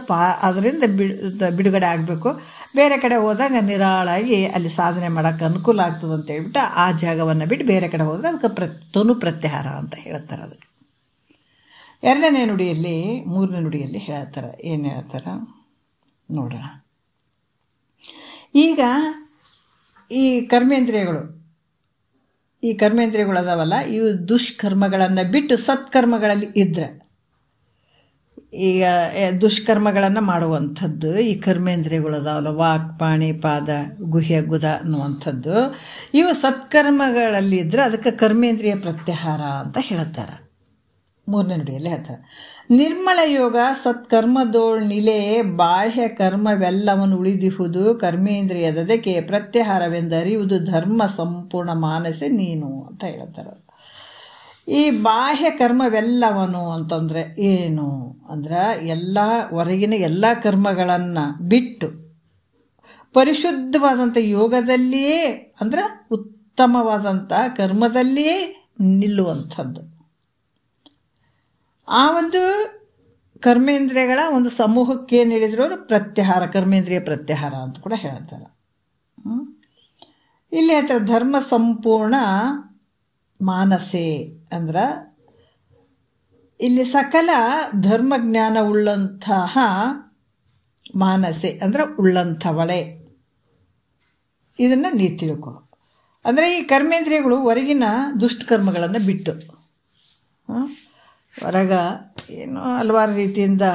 ಬಿಡುಗಡೆ ಆಗಬೇಕು. ಬೇರೆ ಕಡೆ ಹೋದಾಗ ನಿರಾಳಾಗಿ ಅಲ್ಲಿ ಸಾಧನೆ ಮಾಡೋಕ್ಕೆ ಅನುಕೂಲ ಆಗ್ತದೆ ಅಂತ ಹೇಳ್ಬಿಟ್ಟು ಆ ಜಾಗವನ್ನು ಬಿಟ್ಟು ಬೇರೆ ಕಡೆ ಹೋದರೆ ಅದಕ್ಕೆ ತನು ಪ್ರತ್ಯಾಹಾರ ಅಂತ ಹೇಳ್ತಾರೆ. ಅದಕ್ಕೆ ಎರಡನೇ ನುಡಿಯಲ್ಲಿ, ಮೂರನೇ ನುಡಿಯಲ್ಲಿ ಹೇಳ್ತಾರೆ. ಏನು ಹೇಳ್ತಾರೆ ನೋಡೋಣ. ಈಗ ಈ ಕರ್ಮೇಂದ್ರಿಯಗಳು ಅದಾವಲ್ಲ, ಇವು ದುಷ್ಕರ್ಮಗಳನ್ನು ಬಿಟ್ಟು ಸತ್ಕರ್ಮಗಳಲ್ಲಿ ಇದ್ದರೆ, ಈಗ ದುಷ್ಕರ್ಮಗಳನ್ನು ಮಾಡುವಂಥದ್ದು ಈ ಕರ್ಮೇಂದ್ರಿಯಗಳು ಅದಾವಲ್ಲ, ವಾಕ್, ಪಾಣಿ, ಪಾದ, ಗುಹ್ಯ, ಗುದ ಅನ್ನುವಂಥದ್ದು, ಇವು ಸತ್ಕರ್ಮಗಳಲ್ಲಿ ಇದ್ದರೆ ಅದಕ್ಕೆ ಕರ್ಮೇಂದ್ರಿಯ ಪ್ರತ್ಯಾಹಾರ ಅಂತ ಹೇಳ್ತಾರೆ. ಮೂರನೇ ನುಡಿಯಲ್ಲಿ ಹೇಳ್ತಾರೆ, ನಿರ್ಮಲ ಯೋಗ ಸತ್ಕರ್ಮದೋಳ್ ನಿಲೆ ಬಾಹ್ಯ ಕರ್ಮವೆಲ್ಲವನ್ನು ಉಳಿದಿಹುದು ಕರ್ಮೇಂದ್ರಿಯದಕ್ಕೆ ಪ್ರತ್ಯಾಹಾರವೆಂದು ಅರಿಯುವುದು ಧರ್ಮ ಸಂಪೂರ್ಣ ಮಾನಸೆ ನೀನು ಅಂತ ಹೇಳ್ತಾರೆ. ಈ ಬಾಹ್ಯ ಕರ್ಮವೆಲ್ಲವನು ಅಂತಂದರೆ ಏನು ಅಂದ್ರೆ, ಹೊರಗಿನ ಎಲ್ಲ ಕರ್ಮಗಳನ್ನು ಬಿಟ್ಟು ಪರಿಶುದ್ಧವಾದಂಥ ಯೋಗದಲ್ಲಿಯೇ ಅಂದ್ರೆ ಉತ್ತಮವಾದಂಥ ಕರ್ಮದಲ್ಲಿಯೇ ನಿಲ್ಲುವಂಥದ್ದು. ಆ ಒಂದು ಕರ್ಮೇಂದ್ರಿಯಗಳ ಒಂದು ಸಮೂಹಕ್ಕೆ ಏನು ಹೇಳಿದ್ರು ಅವರು, ಪ್ರತ್ಯಾಹಾರ, ಕರ್ಮೇಂದ್ರಿಯ ಪ್ರತ್ಯಾಹಾರ ಅಂತ ಕೂಡ ಹೇಳ್ತಾರೆ. ಇಲ್ಲಿ ಹೇಳ್ತಾರೆ ಧರ್ಮ ಸಂಪೂರ್ಣ ಮಾನಸೆ ಅಂದ್ರೆ ಇಲ್ಲಿ ಸಕಲ ಧರ್ಮಜ್ಞಾನ ಉಳ್ಳಂತಹ ಮಾನಸೆ ಅಂದರೆ ಉಳ್ಳಂಥವಳೆ. ಇದನ್ನು ನೀ ತಿಳ್ಕೊ. ಅಂದರೆ ಈ ಕರ್ಮೇಂದ್ರಿಯಗಳು ಹೊರಗಿನ ದುಷ್ಟಕರ್ಮಗಳನ್ನು ಬಿಟ್ಟು, ಹೊರಗೆ ಏನೋ ಹಲವಾರು ರೀತಿಯಿಂದ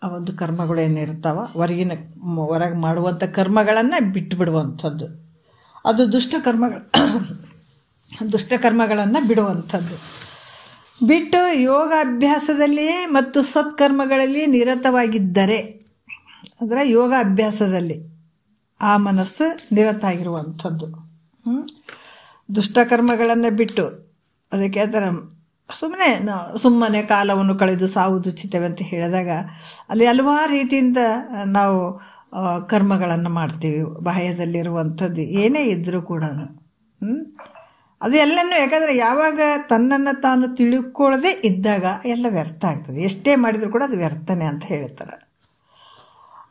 ಆ ಒಂದು ಕರ್ಮಗಳು ಏನಿರ್ತಾವ, ಹೊರಗೆ ಮಾಡುವಂಥ ಕರ್ಮಗಳನ್ನು ಬಿಟ್ಟು ಬಿಡುವಂಥದ್ದು, ಅದು ದುಷ್ಟಕರ್ಮಗಳನ್ನು ಬಿಡುವಂಥದ್ದು. ಬಿಟ್ಟು ಯೋಗ ಅಭ್ಯಾಸದಲ್ಲಿಯೇ ಮತ್ತು ಸತ್ಕರ್ಮಗಳಲ್ಲಿ ನಿರತವಾಗಿದ್ದರೆ, ಅಂದರೆ ಯೋಗ ಅಭ್ಯಾಸದಲ್ಲಿ ಆ ಮನಸ್ಸು ನಿರತ ಆಗಿರುವಂಥದ್ದು. ದುಷ್ಟಕರ್ಮಗಳನ್ನು ಬಿಟ್ಟು, ಅದಕ್ಕೆ ಆ ಥರ ಸುಮ್ಮನೆ ಕಾಲವನ್ನು ಕಳೆದು ಸಾವುದು ಚಿತ್ತವೆ ಅಂತ ಹೇಳಿದಾಗ ಅಲ್ಲಿ ಹಲವಾರು ರೀತಿಯಿಂದ ನಾವು ಕರ್ಮಗಳನ್ನು ಮಾಡ್ತೀವಿ. ಬಾಹ್ಯದಲ್ಲಿರುವಂಥದ್ದು ಏನೇ ಇದ್ದರೂ ಕೂಡ ಅದು ಎಲ್ಲನೂ, ಯಾಕಂದರೆ ಯಾವಾಗ ತನ್ನನ್ನು ತಾನು ತಿಳ್ಕೊಳ್ಳದೆ ಇದ್ದಾಗ ಎಲ್ಲ ವ್ಯರ್ಥ ಆಗ್ತದೆ. ಎಷ್ಟೇ ಮಾಡಿದರೂ ಕೂಡ ಅದು ವ್ಯರ್ಥನೆ ಅಂತ ಹೇಳ್ತಾರೆ.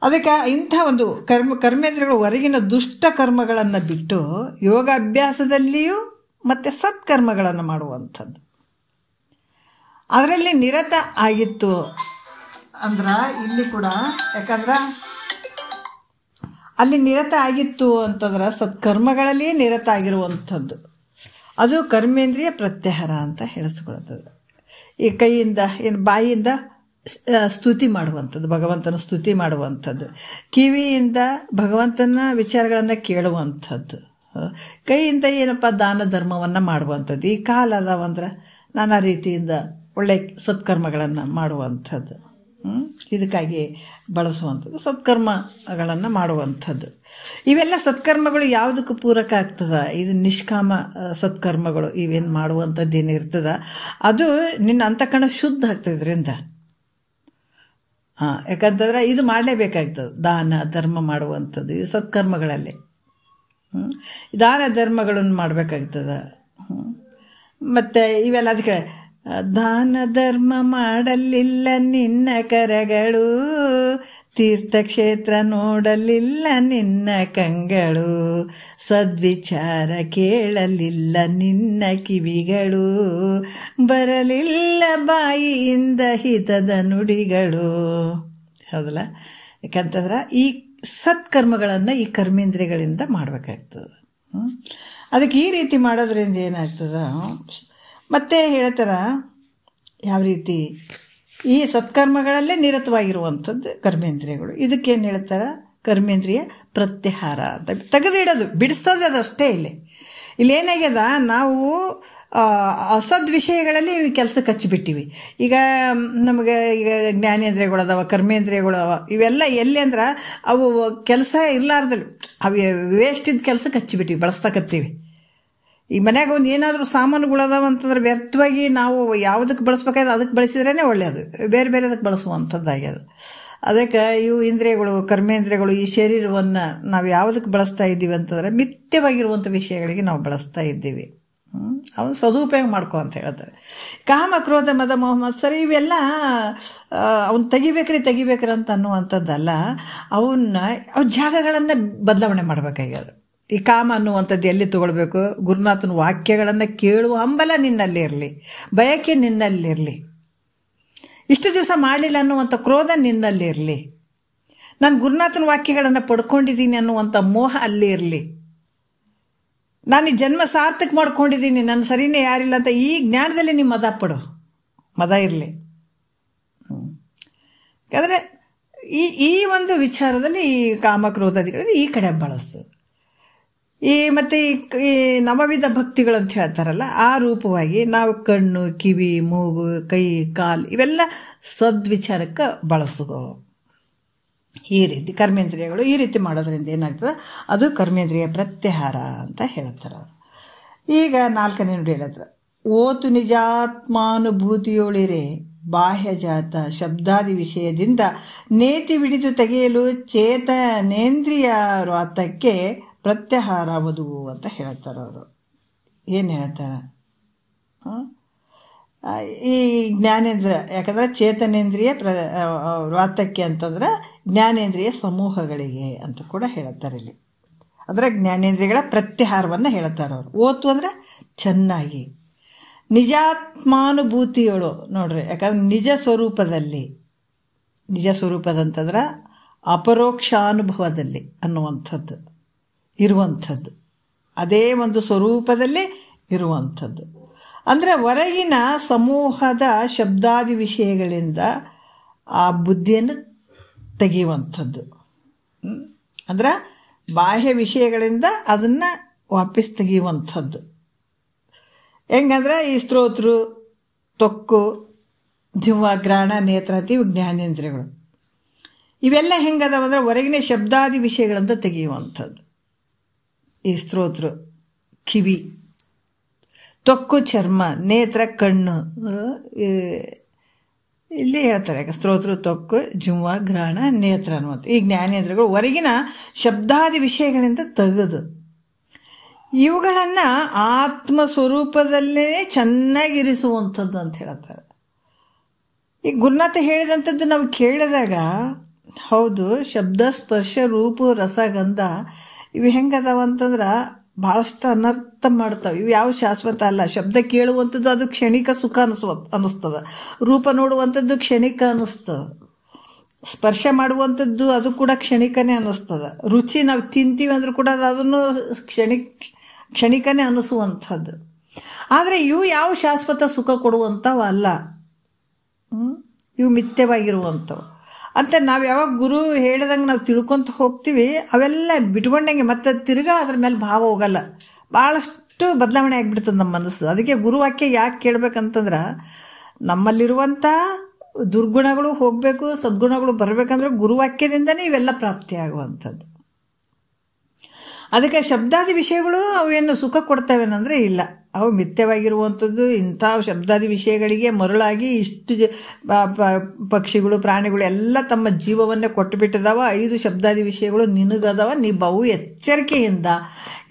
ಅದಕ್ಕೆ ಇಂಥ ಒಂದು ಕರ್ಮೇಂದ್ರಿಯಗಳು ಹೊರಗಿನ ದುಷ್ಟ ಕರ್ಮಗಳನ್ನು ಬಿಟ್ಟು ಯೋಗಾಭ್ಯಾಸದಲ್ಲಿಯೂ ಮತ್ತು ಸತ್ಕರ್ಮಗಳನ್ನು ಮಾಡುವಂಥದ್ದು, ಅದರಲ್ಲಿ ನಿರತ ಆಗಿತ್ತು ಅಂದ್ರೆ ಇಲ್ಲಿ ಕೂಡ, ಯಾಕಂದ್ರೆ ಅಲ್ಲಿ ನಿರತ ಆಗಿತ್ತು ಅಂತಂದ್ರೆ ಸತ್ಕರ್ಮಗಳಲ್ಲಿ ನಿರತ ಆಗಿರುವಂಥದ್ದು. ಅದು ಕರ್ಮೇಂದ್ರಿಯ ಪ್ರತ್ಯಾಹಾರ ಅಂತ ಹೇಳಿಸ್ಕೊಳ್ತದೆ. ಈ ಕೈಯಿಂದ ಏನು ಬಾಯಿಯಿಂದ ಸ್ತುತಿ ಮಾಡುವಂಥದ್ದು, ಭಗವಂತನ ಸ್ತುತಿ ಮಾಡುವಂಥದ್ದು, ಕಿವಿಯಿಂದ ಭಗವಂತನ ವಿಚಾರಗಳನ್ನು ಕೇಳುವಂಥದ್ದು, ಕೈಯಿಂದ ಏನಪ್ಪ ದಾನ ಧರ್ಮವನ್ನು ಮಾಡುವಂಥದ್ದು, ಈ ಕಾಲ ಅದಾವಂದ್ರೆ ನಾನಾ ರೀತಿಯಿಂದ ಒಳ್ಳೆಯ ಸತ್ಕರ್ಮಗಳನ್ನು ಮಾಡುವಂಥದ್ದು, ಇದಕ್ಕಾಗಿ ಬಳಸುವಂಥದ್ದು, ಸತ್ಕರ್ಮಗಳನ್ನು ಮಾಡುವಂಥದ್ದು. ಇವೆಲ್ಲ ಸತ್ಕರ್ಮಗಳು ಯಾವುದಕ್ಕೂ ಪೂರಕ ಆಗ್ತದೆ? ಇದು ನಿಷ್ಕಾಮ ಸತ್ಕರ್ಮಗಳು ಇವೇನು ಮಾಡುವಂಥದ್ದು ಏನಿರ್ತದ ಅದು ನಿನ್ನ ಅಂತಃಕರಣ ಶುದ್ಧ ಆಗ್ತದೆ ಇದರಿಂದ. ಯಾಕಂತಂದ್ರೆ ಇದು ಮಾಡಲೇಬೇಕಾಗ್ತದೆ, ದಾನ ಧರ್ಮ ಮಾಡುವಂಥದ್ದು ಇದು ಸತ್ಕರ್ಮಗಳಲ್ಲಿ. ದಾನ ಧರ್ಮಗಳನ್ನು ಮಾಡಬೇಕಾಗ್ತದೆ. ಮತ್ತು ಇವೆಲ್ಲ ಅದಕ್ಕೆ ದಾನ ಧರ್ಮ ಮಾಡಲಿಲ್ಲ ನಿನ್ನ ಕರಗಳು, ತೀರ್ಥಕ್ಷೇತ್ರ ನೋಡಲಿಲ್ಲ ನಿನ್ನ ಕಂಗಳು, ಸದ್ವಿಚಾರ ಕೇಳಲಿಲ್ಲ ನಿನ್ನ ಕಿವಿಗಳು, ಬರಲಿಲ್ಲ ಬಾಯಿಯಿಂದ ಹಿತದ ನುಡಿಗಳು. ಹೌದಲ್ಲ? ಯಾಕಂತಂದ್ರೆ ಈ ಸತ್ಕರ್ಮಗಳನ್ನು ಈ ಕರ್ಮೇಂದ್ರಿಯಗಳಿಂದ ಮಾಡಬೇಕಾಗ್ತದೆ. ಅದಕ್ಕೆ ಈ ರೀತಿ ಮಾಡೋದ್ರಿಂದ ಏನಾಗ್ತದ, ಮತ್ತೆ ಹೇಳ್ತಾರ ಯಾವ ರೀತಿ ಈ ಸತ್ಕರ್ಮಗಳಲ್ಲೇ ನಿರತವಾಗಿರುವಂಥದ್ದು ಕರ್ಮೇಂದ್ರಿಯಗಳು. ಇದಕ್ಕೇನು ಹೇಳ್ತಾರೆ? ಕರ್ಮೇಂದ್ರಿಯ ಪ್ರತ್ಯಾಹಾರ ಅಂತ. ತೆಗೆದಿಡೋದು, ಬಿಡಿಸೋದು ಅದಷ್ಟೇ. ಇಲ್ಲೇನಾಗ್ಯದ, ನಾವು ಅಸದ್ ವಿಷಯಗಳಲ್ಲಿ ಕೆಲಸಕ್ಕೆ ಹಚ್ಚಿಬಿಟ್ಟಿವಿ. ಈಗ ನಮಗೆ ಈಗ ಜ್ಞಾನೇಂದ್ರಿಯಗಳು ಅದಾವ, ಕರ್ಮೇಂದ್ರಿಯಗಳು ಅವ, ಇವೆಲ್ಲ ಎಲ್ಲಿ ಅಂದ್ರೆ ಅವು ಕೆಲಸ ಇರಲಾರ್ದಲ್ಲಿ ಅವು ವೇಸ್ಟಿದ್ದ ಕೆಲಸಕ್ಕೆ ಹಚ್ಚಿಬಿಟ್ಟಿವಿ, ಬಳಸ್ತಕತ್ತೀವಿ. ಈ ಮನ್ಯಾಗ ಒಂದು ಏನಾದರೂ ಸಾಮಾನುಗಳು ಅದಾವ ಅಂತಂದ್ರೆ ವ್ಯರ್ಥವಾಗಿ ನಾವು ಯಾವುದಕ್ಕೆ ಬಳಸ್ಬೇಕಾದ್ರೆ ಅದಕ್ಕೆ ಬಳಸಿದ್ರೇ ಒಳ್ಳೆಯದು, ಬೇರೆ ಬೇರೆ ಅದಕ್ಕೆ ಬಳಸುವಂಥದ್ದಾಗ್ಯದು. ಅದಕ್ಕೆ ಇವು ಇಂದ್ರಿಯಗಳು, ಕರ್ಮೇಂದ್ರಿಯಗಳು, ಈ ಶರೀರವನ್ನು ನಾವು ಯಾವುದಕ್ಕೆ ಬಳಸ್ತಾ ಇದ್ದೀವಿ ಅಂತಂದರೆ ಮಿಥ್ಯವಾಗಿರುವಂಥ ವಿಷಯಗಳಿಗೆ ನಾವು ಬಳಸ್ತಾ ಇದ್ದೀವಿ. ಅವನು ಸದುಪಯೋಗ ಮಾಡ್ಕೊ ಅಂತ ಹೇಳ್ತಾರೆ. ಕಾಮ ಕ್ರೋಧ ಮದ ಮೋಹ ಮತ್ಸರ ಇವೆಲ್ಲ ಅವನು ತೆಗಿಬೇಕ್ರಿ ಅಂತ ಅನ್ನುವಂಥದ್ದಲ್ಲ, ಅವನ್ನ ಅವ್ರ ಜಾಗಗಳನ್ನು ಬದಲಾವಣೆ ಮಾಡಬೇಕಾಗ್ಯದ. ಈ ಕಾಮ ಅನ್ನುವಂಥದ್ದು ಎಲ್ಲಿ ತಗೊಳ್ಬೇಕು? ಗುರುನಾಥನ ವಾಕ್ಯಗಳನ್ನು ಕೇಳುವ ಹಂಬಲ ನಿನ್ನಲ್ಲಿ ಇರಲಿ, ಬಯಕೆ ನಿನ್ನಲ್ಲಿರಲಿ, ಇಷ್ಟು ದಿವಸ ಮಾಡಲಿಲ್ಲ ಅನ್ನುವಂಥ ಕ್ರೋಧ ನಿನ್ನಲ್ಲಿರಲಿ, ನಾನು ಗುರುನಾಥನ ವಾಕ್ಯಗಳನ್ನು ಪಡ್ಕೊಂಡಿದ್ದೀನಿ ಅನ್ನುವಂಥ ಮೋಹ ಅಲ್ಲಿ ಇರಲಿ, ನಾನು ಈ ಜನ್ಮ ಸಾರ್ಥಕ ಮಾಡ್ಕೊಂಡಿದ್ದೀನಿ, ನನ್ನ ಸರಿನೇ ಯಾರಿಲ್ಲ ಅಂತ ಈ ಜ್ಞಾನದಲ್ಲಿ ನೀವು ಮದ ಇರಲಿ. ಯಾಕಂದರೆ ಈ ಒಂದು ವಿಚಾರದಲ್ಲಿ ಈ ಕಾಮಕ್ರೋಧಾದಿಗಳಲ್ಲಿ ಈ ಕಡೆ ಬಳಸ್ತದೆ. ಮತ್ತು ಈ ನವವಿಧ ಭಕ್ತಿಗಳಂತ ಹೇಳ್ತಾರಲ್ಲ, ಆ ರೂಪವಾಗಿ ನಾವು ಕಣ್ಣು, ಕಿವಿ, ಮೂಗು, ಕೈ, ಕಾಲು ಇವೆಲ್ಲ ಸದ್ವಿಚಾರಕ್ಕೆ ಬಳಸ್ತೋ. ಈ ರೀತಿ ಕರ್ಮೇಂದ್ರಿಯಗಳು ಈ ರೀತಿ ಮಾಡೋದ್ರಿಂದ ಏನಾಗ್ತದೆ, ಅದು ಕರ್ಮೇಂದ್ರಿಯ ಪ್ರತ್ಯಾಹಾರ ಅಂತ ಹೇಳ್ತಾರೆ. ಈಗ 4ನೇ ನುಡಿ ಹೇಳ್ತಾರೆ, ಓತು ನಿಜಾತ್ಮಾನುಭೂತಿಯೊಳಿರೆ ಬಾಹ್ಯಜಾತ ಶಬ್ದಾದಿ ವಿಷಯದಿಂದ ನೇತಿ ಹಿಡಿದು ತೆಗೆಯಲು ಚೇತನೇಂದ್ರಿಯ ವ್ರಾತಕ್ಕೆ ಪ್ರತ್ಯಾಹಾರವದು ಅಂತ ಹೇಳ್ತಾರೆ ಅವರು. ಏನು ಹೇಳ್ತಾರೆ? ಈ ಜ್ಞಾನೇಂದ್ರಿಯ, ಯಾಕಂದರೆ ಚೇತನೇಂದ್ರಿಯ ವ್ರಾತಕ್ಕೆ ಅಂತಂದ್ರೆ ಜ್ಞಾನೇಂದ್ರಿಯ ಸಮೂಹಗಳಿಗೆ ಅಂತ ಕೂಡ ಹೇಳ್ತಾರೆ ಇಲ್ಲಿ. ಅಂದರೆ ಜ್ಞಾನೇಂದ್ರಿಯಗಳ ಪ್ರತ್ಯಾಹಾರವನ್ನು ಹೇಳ್ತಾರೆ ಅವರು. ಓತು ಅಂದರೆ ಚೆನ್ನಾಗಿ, ನಿಜಾತ್ಮಾನುಭೂತಿಯಳು ನೋಡ್ರಿ, ಯಾಕಂದ್ರೆ ನಿಜ ಸ್ವರೂಪದಂತಂದ್ರೆ ಅಪರೋಕ್ಷಾನುಭವದಲ್ಲಿ ಅನ್ನುವಂಥದ್ದು ಇರುವಂಥದ್ದು, ಅದೇ ಒಂದು ಸ್ವರೂಪದಲ್ಲೇ ಇರುವಂಥದ್ದು. ಅಂದರೆ ಹೊರಗಿನ ಸಮೂಹದ ಶಬ್ದಾದಿ ವಿಷಯಗಳಿಂದ ಆ ಬುದ್ಧಿಯನ್ನು ತೆಗೆಯುವಂಥದ್ದು. ಅಂದ್ರೆ ಬಾಹ್ಯ ವಿಷಯಗಳಿಂದ ಅದನ್ನು ವಾಪಸ್ ತೆಗೆಯುವಂಥದ್ದು. ಹೆಂಗಂದ್ರೆ ಈ ಸ್ತೋತ್ರ, ತೊಕ್ಕು, ಜಿಹ್ವ, ಗ್ರಾಣ, ನೇತ್ರ ಅಂತ ಇವು ಜ್ಞಾನೇಂದ್ರಿಯಗಳು. ಇವೆಲ್ಲ ಹೆಂಗದಾವ ಅಂದರೆ ಹೊರಗಿನ ಶಬ್ದಾದಿ ವಿಷಯಗಳಂತ ತೆಗೆಯುವಂಥದ್ದು. ಈ ಸ್ತೋತ್ರ ಕಿವಿ, ತೊಕ್ಕು ಚರ್ಮ, ನೇತ್ರ ಕಣ್ಣು, ಇಲ್ಲಿ ಹೇಳ್ತಾರೆ. ಯಾಕೆ ಸ್ತೋತ್ರ, ತೊಕ್ಕು, ಜಿಹ್ವ, ಗ್ರಹಣ, ನೇತ್ರ ಅನ್ನುವಂಥ ಈ ಜ್ಞಾನೇಂದ್ರಿಯಗಳು ಹೊರಗಿನ ಶಬ್ದಾದಿ ವಿಷಯಗಳಿಂದ ತೆಗೆದು ಇವುಗಳನ್ನು ಆತ್ಮಸ್ವರೂಪದಲ್ಲೇ ಚೆನ್ನಾಗಿರಿಸುವಂಥದ್ದು ಅಂತ ಹೇಳ್ತಾರೆ. ಈ ಗುರುನಾಥ ಹೇಳಿದಂಥದ್ದು ನಾವು ಕೇಳಿದಾಗ ಹೌದು, ಶಬ್ದ, ಸ್ಪರ್ಶ, ರೂಪ, ರಸಗಂಧ ಇವು ಹೆಂಗದಾವ ಅಂತಂದ್ರೆ ಭಾಳಷ್ಟು ಅನರ್ಥ ಮಾಡ್ತಾವೆ. ಇವು ಯಾವ ಶಾಶ್ವತ ಅಲ್ಲ. ಶಬ್ದ ಕೇಳುವಂಥದ್ದು ಅದು ಕ್ಷಣಿಕ ಸುಖ ಅನ್ನಿಸ್ತದೆ, ರೂಪ ನೋಡುವಂಥದ್ದು ಕ್ಷಣಿಕ ಅನ್ನಿಸ್ತದೆ, ಸ್ಪರ್ಶ ಮಾಡುವಂಥದ್ದು ಅದು ಕೂಡ ಕ್ಷಣಿಕನೇ ಅನ್ನಿಸ್ತದೆ, ರುಚಿ ನಾವು ತಿಂತೀವಿ ಅಂದರೂ ಕೂಡ ಅದನ್ನು ಕ್ಷಣಿಕನೇ ಅನ್ನಿಸುವಂಥದ್ದು. ಆದರೆ ಇವು ಯಾವ ಶಾಶ್ವತ ಸುಖ ಕೊಡುವಂಥವು ಅಲ್ಲ, ಇವು ಮಿಥ್ಯವಾಗಿರುವಂಥವು ಅಂತ ನಾವು ಯಾವಾಗ ಗುರು ಹೇಳಿದಂಗೆ ನಾವು ತಿಳ್ಕೊತ ಹೋಗ್ತೀವಿ, ಅವೆಲ್ಲ ಬಿಟ್ಕೊಂಡಂಗೆ ಮತ್ತೆ ತಿರ್ಗಾ ಅದ್ರ ಮೇಲೆ ಭಾವ ಹೋಗಲ್ಲ. ಭಾಳಷ್ಟು ಬದಲಾವಣೆ ಆಗಿಬಿಡ್ತದೆ ನಮ್ಮ ಮನಸ್ಸು. ಅದಕ್ಕೆ ಗುರುವಾಕ್ಯ ಯಾಕೆ ಕೇಳಬೇಕಂತಂದ್ರೆ, ನಮ್ಮಲ್ಲಿರುವಂಥ ದುರ್ಗುಣಗಳು ಹೋಗಬೇಕು, ಸದ್ಗುಣಗಳು ಬರಬೇಕಂದ್ರೆ ಗುರುವಾಕ್ಯದಿಂದನೇ ಇವೆಲ್ಲ ಪ್ರಾಪ್ತಿಯಾಗುವಂಥದ್ದು. ಅದಕ್ಕೆ ಶಬ್ದಾದಿ ವಿಷಯಗಳು ಅವೇನು ಸುಖ ಕೊಡ್ತವೇನಂದರೆ ಇಲ್ಲ, ಅವು ಮಿಥ್ಯವಾಗಿರುವಂಥದ್ದು. ಇಂಥ ಶಬ್ದಾದಿ ವಿಷಯಗಳಿಗೆ ಮರುಳಾಗಿ ಇಷ್ಟು ಪಕ್ಷಿಗಳು ಪ್ರಾಣಿಗಳು ಎಲ್ಲ ತಮ್ಮ ಜೀವವನ್ನೇ ಕೊಟ್ಟು ಬಿಟ್ಟಿದಾವ. 5 ಶಬ್ದಾದಿ ವಿಷಯಗಳು ನಿನಗದವ, ನೀ ಬಹು ಎಚ್ಚರಿಕೆಯಿಂದ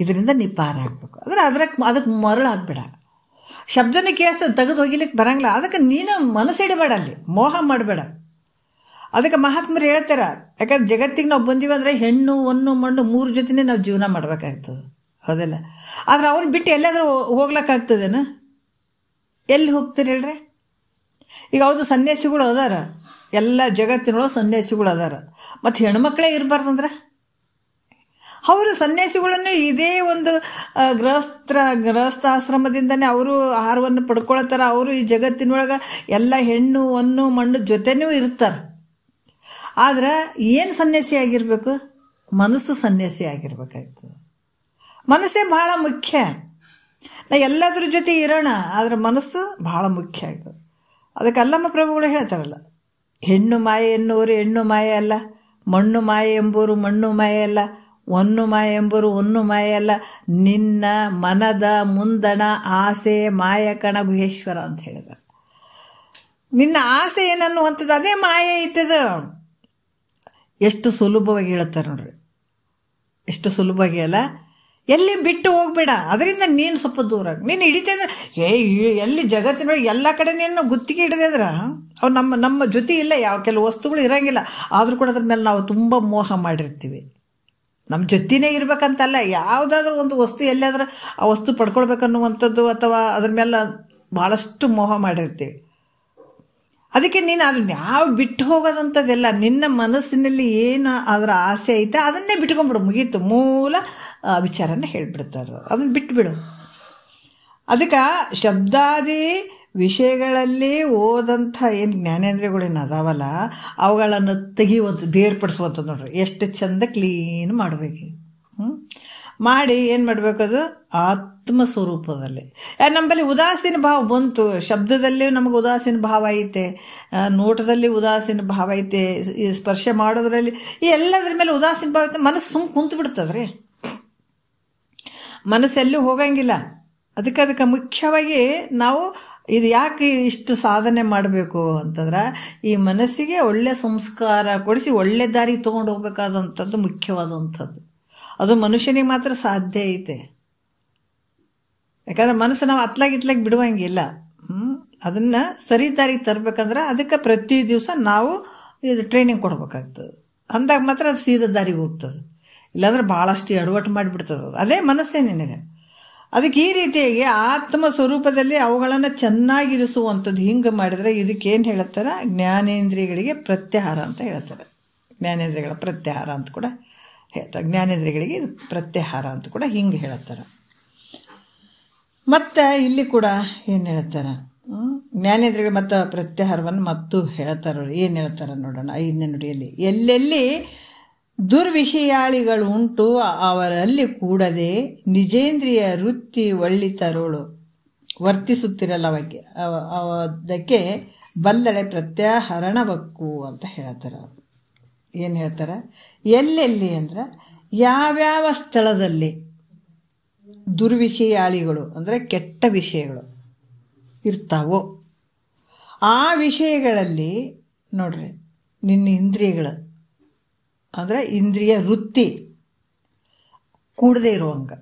ಇದರಿಂದ ನೀ ಪಾರಾಗಬೇಕು. ಅಂದರೆ ಅದಕ್ಕೆ ಮರುಳಾಗಬೇಡ. ಶಬ್ದನ ಕೇಳಿಸ್ತದೆ, ತೆಗೆದು ಹೋಗಿಲಿಕ್ಕೆ ಬರಂಗಿಲ್ಲ. ಅದಕ್ಕೆ ನೀನು ಮನಸ್ಸಿಡಬೇಡ, ಅಲ್ಲಿ ಮೋಹ ಮಾಡಬೇಡ. ಅದಕ್ಕೆ ಮಹಾತ್ಮರು ಹೇಳ್ತಾರೆ, ಯಾಕಂದ್ರೆ ಜಗತ್ತಿಗೆ ನಾವು ಬಂದೀವಿ ಅಂದರೆ ಹೆಣ್ಣು ಹೊನ್ನು ಮಣ್ಣು 3 ಜೊತೆನೇ ನಾವು ಜೀವನ ಮಾಡಬೇಕಾಗ್ತದೆ, ಹೌದಲ್ಲ? ಆದರೆ ಅವ್ನು ಬಿಟ್ಟು ಎಲ್ಲಾದರೂ ಹೋಗ್ಲಿಕ್ಕಾಗ್ತದೇನ? ಎಲ್ಲಿ ಹೋಗ್ತೀರಿ ಹೇಳ್ರಿ? ಈಗ ಹೌದು ಸನ್ಯಾಸಿಗಳು ಅದಾರ, ಎಲ್ಲ ಜಗತ್ತಿನೊಳಗೆ ಸನ್ಯಾಸಿಗಳು ಅದಾರ, ಮತ್ತು ಹೆಣ್ಮಕ್ಳೇ ಇರಬಾರ್ದಂದ್ರೆ ಅವರು ಸನ್ಯಾಸಿಗಳನ್ನು ಇದೇ ಒಂದು ಗೃಹಸ್ಥಾಶ್ರಮದಿಂದನೇ ಅವರು ಆಹಾರವನ್ನು ಪಡ್ಕೊಳ್ತಾರೆ. ಅವರು ಈ ಜಗತ್ತಿನೊಳಗೆ ಎಲ್ಲ ಹೆಣ್ಣು ಹೊನ್ನು ಮಣ್ಣು ಜೊತೆನೂ ಇರ್ತಾರೆ. ಆದ್ರೆ ಏನು ಸನ್ಯಾಸಿ ಆಗಿರಬೇಕು? ಮನಸ್ಸು ಸನ್ಯಾಸಿ ಆಗಿರ್ಬೇಕಾಗ್ತದೆ. ಮನಸ್ಸೇ ಭಾಳ ಮುಖ್ಯ. ನಾ ಎಲ್ಲದ್ರ ಜೊತೆ ಇರೋಣ, ಆದರೆ ಮನಸ್ಸು ಭಾಳ ಮುಖ್ಯ ಆಗ್ತದೆ. ಅದಕ್ಕೆ ಅಲ್ಲಮ್ಮ ಪ್ರಭುಗಳು ಹೇಳ್ತಾರಲ್ಲ, ಹೆಣ್ಣು ಮಾಯೆ ಎನ್ನುವರು ಹೆಣ್ಣು ಮಾಯೆ ಅಲ್ಲ, ಮಣ್ಣು ಮಾಯೆ ಎಂಬುವರು ಮಣ್ಣು ಮಾಯೆ ಅಲ್ಲ, ಹೊನ್ನು ಮಾಯೆ ಎಂಬುವರು ಹೊನ್ನು ಮಾಯೆ ಅಲ್ಲ, ನಿನ್ನ ಮನದ ಮುಂದಣ ಆಸೆ ಮಾಯ ಕಣ ಗುಹೇಶ್ವರ ಅಂತ ಹೇಳಿದ. ನಿನ್ನ ಆಸೆ ಏನನ್ನುವಂಥದ್ದು ಅದೇ ಮಾಯೆ ಐತದ. ಎಷ್ಟು ಸುಲಭವಾಗಿ ಹೇಳ್ತಾರೆ ನೋಡ್ರಿ, ಎಷ್ಟು ಸುಲಭವಾಗಿ ಅಲ್ಲ. ಎಲ್ಲಿ ಬಿಟ್ಟು ಹೋಗ್ಬೇಡ, ಅದರಿಂದ ನೀನು ಸ್ವಲ್ಪ ದೂರ ನೀನು ಹಿಡಿತಿದ್ರೆ ಎಲ್ಲಿ ಜಗತ್ತಿನೊಳಗೆ ಎಲ್ಲ ಕಡೆ ನೀನು ಗುತ್ತಿಗೆ ಹಿಡಿದಿದ್ರೆ ಅವು ನಮ್ಮ ಜೊತೆ ಇಲ್ಲ, ಯಾವ ಕೆಲವು ವಸ್ತುಗಳು ಇರೋಂಗಿಲ್ಲ. ಆದರೂ ಕೂಡ ಅದ್ರ ಮೇಲೆ ನಾವು ತುಂಬ ಮೋಹ ಮಾಡಿರ್ತೀವಿ. ನಮ್ಮ ಜೊತೆನೇ ಇರ್ಬೇಕಂತಲ್ಲ, ಯಾವುದಾದ್ರೂ ಒಂದು ವಸ್ತು ಎಲ್ಲಾದ್ರೂ ಆ ವಸ್ತು ಪಡ್ಕೊಳ್ಬೇಕನ್ನುವಂಥದ್ದು ಅಥವಾ ಅದ್ರ ಮೇಲೆ ಭಾಳಷ್ಟು ಮೋಹ ಮಾಡಿರ್ತೀವಿ. ಅದಕ್ಕೆ ನೀನು ಅದನ್ನ ಯಾವ ಬಿಟ್ಟು ಹೋಗೋದಂಥದ್ದೆಲ್ಲ, ನಿನ್ನ ಮನಸ್ಸಿನಲ್ಲಿ ಏನು ಅದರ ಆಸೆ ಐತೆ ಅದನ್ನೇ ಬಿಟ್ಕೊಂಡ್ಬಿಡು, ಮುಗೀತು. ಮೂಲ ವಿಚಾರನ ಹೇಳಿಬಿಡ್ತಾರೆ, ಅದನ್ನು ಬಿಟ್ಟುಬಿಡು. ಅದಕ್ಕೆ ಶಬ್ದಾದಿ ವಿಷಯಗಳಲ್ಲಿ ಓದಂಥ ಏನು ಜ್ಞಾನೇಂದ್ರಿಯಗಳೇನು ಅದಾವಲ್ಲ ಅವುಗಳನ್ನು ತೆಗಿಯುವಂಥ ಬೇರ್ಪಡಿಸುವಂಥದ್ದು ನೋಡ್ರಿ, ಎಷ್ಟು ಚಂದ ಕ್ಲೀನ್ ಮಾಡಬೇಕು. ಮಾಡಿ ಏನು ಮಾಡಬೇಕದು ಆತ್ಮಸ್ವರೂಪದಲ್ಲಿ. ನಮ್ಮಲ್ಲಿ ಉದಾಸೀನ ಭಾವ ಬಂತು, ಶಬ್ದದಲ್ಲಿ ನಮಗೆ ಉದಾಸೀನ ಭಾವ ಐತೆ, ನೋಟದಲ್ಲಿ ಉದಾಸೀನ ಭಾವ ಐತೆ, ಈ ಸ್ಪರ್ಶ ಮಾಡೋದ್ರಲ್ಲಿ ಈ ಎಲ್ಲದ್ರ ಮೇಲೆ ಉದಾಸೀನ ಭಾವ ಐತೆ. ಮನಸ್ಸು ಸುಮ್ಮ ಕುಂತು ಬಿಡ್ತದ್ರಿ, ಮನಸ್ಸೆಲ್ಲೂ ಹೋಗಂಗಿಲ್ಲ. ಅದಕ್ಕೆ ಮುಖ್ಯವಾಗಿ ನಾವು ಇದು ಯಾಕೆ ಇಷ್ಟು ಸಾಧನೆ ಮಾಡಬೇಕು ಅಂತಂದ್ರೆ, ಈ ಮನಸ್ಸಿಗೆ ಒಳ್ಳೆ ಸಂಸ್ಕಾರ ಕೊಡಿಸಿ ಒಳ್ಳೆ ದಾರಿಗೆ ತೊಗೊಂಡು ಹೋಗ್ಬೇಕಾದಂಥದ್ದು ಮುಖ್ಯವಾದಂಥದ್ದು. ಅದು ಮನುಷ್ಯನಿಗೆ ಮಾತ್ರ ಸಾಧ್ಯ ಐತೆ. ಯಾಕಂದ್ರೆ ಮನಸ್ಸು ನಾವು ಅತ್ಲಾಗಿ ಬಿಡುವಂಗಿಲ್ಲ. ಅದನ್ನು ಸರಿ ದಾರಿಗೆ ತರಬೇಕಂದ್ರೆ ಅದಕ್ಕೆ ಪ್ರತಿ ದಿವಸ ನಾವು ಇದು ಟ್ರೈನಿಂಗ್ ಕೊಡ್ಬೇಕಾಗ್ತದೆ. ಅಂದಾಗ ಮಾತ್ರ ಅದು ಸೀದಾ ದಾರಿಗೆ ಹೋಗ್ತದೆ. ಇಲ್ಲಾಂದ್ರೆ ಭಾಳಷ್ಟು ಎಡವಟ್ಟು ಮಾಡಿಬಿಡ್ತದೆ. ಅದೇ ಮನಸ್ಸೇ ನಿನಗೆ. ಅದಕ್ಕೆ ಈ ರೀತಿಯಾಗಿ ಆತ್ಮ ಸ್ವರೂಪದಲ್ಲಿ ಅವುಗಳನ್ನು ಚೆನ್ನಾಗಿರಿಸುವಂಥದ್ದು. ಹಿಂಗೆ ಮಾಡಿದರೆ ಇದಕ್ಕೇನು ಹೇಳ್ತಾರೆ, ಜ್ಞಾನೇಂದ್ರಿಯಗಳಿಗೆ ಪ್ರತ್ಯಾಹಾರ ಅಂತ ಹೇಳ್ತಾರೆ. ಜ್ಞಾನೇಂದ್ರಿಯಗಳ ಪ್ರತ್ಯಾಹಾರ ಅಂತ ಕೂಡ ಹೇಳ್ತಾರೆ. ಜ್ಞಾನೇಂದ್ರಿಯಗಳಿಗೆ ಇದು ಪ್ರತ್ಯಾಹಾರ ಅಂತ ಕೂಡ ಹಿಂಗೆ ಹೇಳ್ತಾರೆ. ಮತ್ತು ಇಲ್ಲಿ ಕೂಡ ಏನು ಹೇಳ್ತಾರೆ, ಜ್ಞಾನೇಂದ್ರಿಯಗಳು ಮತ್ತು ಪ್ರತ್ಯಾಹಾರವನ್ನು ಮತ್ತು ಹೇಳ್ತಾರೆ. ಏನು ಹೇಳ್ತಾರೆ ನೋಡೋಣ. 5ನೇ ನುಡಿಯಲ್ಲಿ, ಎಲ್ಲೆಲ್ಲಿ ದುರ್ವಿಷಯಾಳಿಗಳು ಉಂಟು ಅವರಲ್ಲಿ ಕೂಡದೆ ನಿಜೇಂದ್ರಿಯ ವೃತ್ತಿ ಒಳ್ಳಿತರೋಳು ವರ್ತಿಸುತ್ತಿರಲ್ಲ ಅದಕ್ಕೆ ಬಲ್ಲಳೆ ಪ್ರತ್ಯಾಹರಣವಕ್ಕು ಅಂತ ಹೇಳ್ತಾರೆ. ಏನು ಹೇಳ್ತಾರೆ, ಎಲ್ಲೆಲ್ಲಿ ಅಂದ್ರೆ ಯಾವ್ಯಾವ ಸ್ಥಳದಲ್ಲಿ ದುರ್ವಿಷಯಾಳಿಗಳು ಅಂದರೆ ಕೆಟ್ಟ ವಿಷಯಗಳು ಇರ್ತಾವೋ ಆ ವಿಷಯಗಳಲ್ಲಿ ನೋಡ್ರಿ, ನಿನ್ನ ಇಂದ್ರಿಯಗಳು ಅಂದರೆ ಇಂದ್ರಿಯ ವೃತ್ತಿ ಕೂಡದೇ ಇರುವಂಗೆ,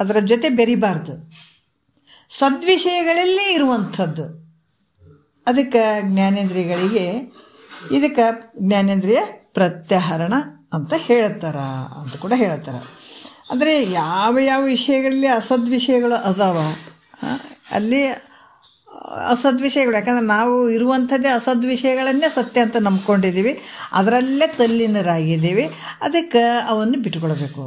ಅದರ ಜೊತೆ ಬೆರಿಬಾರ್ದು, ಸದ್ವಿಷಯಗಳಲ್ಲೇ ಇರುವಂಥದ್ದು. ಅದಕ್ಕೆ ಜ್ಞಾನೇಂದ್ರಿಯಗಳಿಗೆ ಇದಕ್ಕೆ ಜ್ಞಾನೇಂದ್ರಿಯ ಪ್ರತ್ಯಾಹರಣ ಅಂತ ಹೇಳ್ತಾರೆ ಅಂತ ಕೂಡ ಹೇಳ್ತಾರೆ. ಅಂದರೆ ಯಾವ ಯಾವ ವಿಷಯಗಳಲ್ಲಿ ಅಸದ್ವಿಷಯಗಳು ಅದಾವ ಅಲ್ಲಿ ಅಸದ್ವಿಷಯಗಳು, ಯಾಕಂದ್ರೆ ನಾವು ಇರುವಂಥದ್ದೇ ಅಸದ್ವಿಷಯಗಳನ್ನೇ ಸತ್ಯ ಅಂತ ನಂಬ್ಕೊಂಡಿದ್ದೀವಿ, ಅದರಲ್ಲೇ ತಲ್ಲೀನರಾಗಿದ್ದೀವಿ. ಅದಕ್ಕೆ ಅವನ್ನು ಬಿಟ್ಕೊಳ್ಬೇಕು.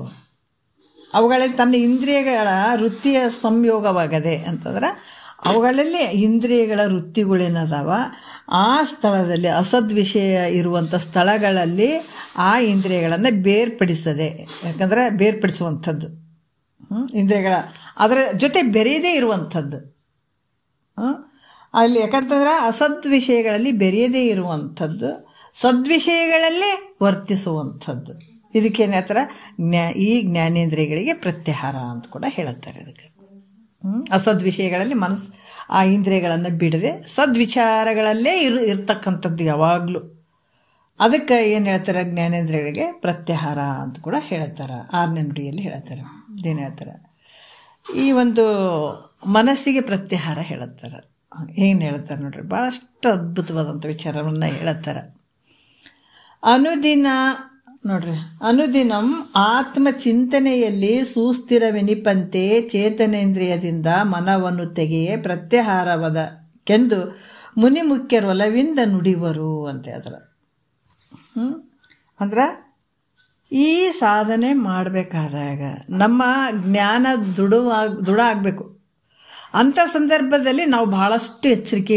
ಅವುಗಳಲ್ಲಿ ತನ್ನ ಇಂದ್ರಿಯಗಳ ವೃತ್ತಿಯ ಸಂಯೋಗವಾಗದೆ ಅಂತಂದ್ರೆ ಅವುಗಳಲ್ಲಿ ಇಂದ್ರಿಯಗಳ ವೃತ್ತಿಗಳೇನದಾವ ಆ ಸ್ಥಳದಲ್ಲಿ ಅಸದ್ವಿಷಯ ಇರುವಂಥ ಸ್ಥಳಗಳಲ್ಲಿ ಆ ಇಂದ್ರಿಯಗಳನ್ನು ಬೇರ್ಪಡಿಸ್ತದೆ. ಯಾಕಂದರೆ ಬೇರ್ಪಡಿಸುವಂಥದ್ದು ಇಂದ್ರಿಯಗಳ ಅದರ ಜೊತೆ ಬೆರೆಯದೇ ಇರುವಂಥದ್ದು ಅಲ್ಲಿ. ಯಾಕಂತಂದ್ರೆ ಅಸದ್ವಿಷಯಗಳಲ್ಲಿ ಬೆರೆಯದೇ ಇರುವಂಥದ್ದು, ಸದ್ವಿಷಯಗಳಲ್ಲೇ ವರ್ತಿಸುವಂಥದ್ದು. ಇದಕ್ಕೇನು ಹೇಳ್ತಾರೆ, ಈ ಜ್ಞಾನೇಂದ್ರಿಯಗಳಿಗೆ ಪ್ರತ್ಯಾಹಾರ ಅಂತ ಕೂಡ ಹೇಳುತ್ತಾರೆ. ಅದಕ್ಕೆ ಅಸದ್ವಿಷಯಗಳಲ್ಲಿ ಮನಸ್ಸು ಆ ಇಂದ್ರಿಯಗಳನ್ನು ಬಿಡದೆ ಸದ್ವಿಚಾರಗಳಲ್ಲೇ ಇರ್ತಕ್ಕಂಥದ್ದು ಯಾವಾಗಲೂ. ಅದಕ್ಕೆ ಏನು ಹೇಳ್ತಾರೆ, ಜ್ಞಾನೇಂದ್ರಿಯಗಳಿಗೆ ಪ್ರತ್ಯಾಹಾರ ಅಂತ ಕೂಡ ಹೇಳ್ತಾರೆ. 6ನೇ ನುಡಿಯಲ್ಲಿ ಹೇಳ್ತಾರೆ. ಏನು ಹೇಳ್ತಾರೆ, ಈ ಒಂದು ಮನಸ್ಸಿಗೆ ಪ್ರತ್ಯಾಹಾರ ಹೇಳುತ್ತಾರೆ. ಏನು ಹೇಳ್ತಾರೆ ನೋಡ್ರಿ, ಭಾಳಷ್ಟು ಅದ್ಭುತವಾದಂಥ ವಿಚಾರವನ್ನು ಹೇಳುತ್ತಾರೆ. ಅನುದಿನಂ ಆತ್ಮಚಿಂತನೆಯಲ್ಲಿ ಸುಸ್ಥಿರವೆನಿಪಂತೆ ಚೇತನೇಂದ್ರಿಯದಿಂದ ಮನವನ್ನು ತೆಗೆಯೇ ಪ್ರತ್ಯಾಹಾರವದಕ್ಕೆಂದು ಮುನಿಮುಖ್ಯರೊಲವಿಂದ ನುಡಿವರು ಅಂತ ಹೇಳ್ತಾರೆ. ಅಂದ್ರೆ ಈ ಸಾಧನೆ ಮಾಡಬೇಕಾದಾಗ ನಮ್ಮ ಜ್ಞಾನ ದೃಢ ಆಗಬೇಕು. ಅಂಥ ಸಂದರ್ಭದಲ್ಲಿ ನಾವು ಭಾಳಷ್ಟು ಎಚ್ಚರಿಕೆ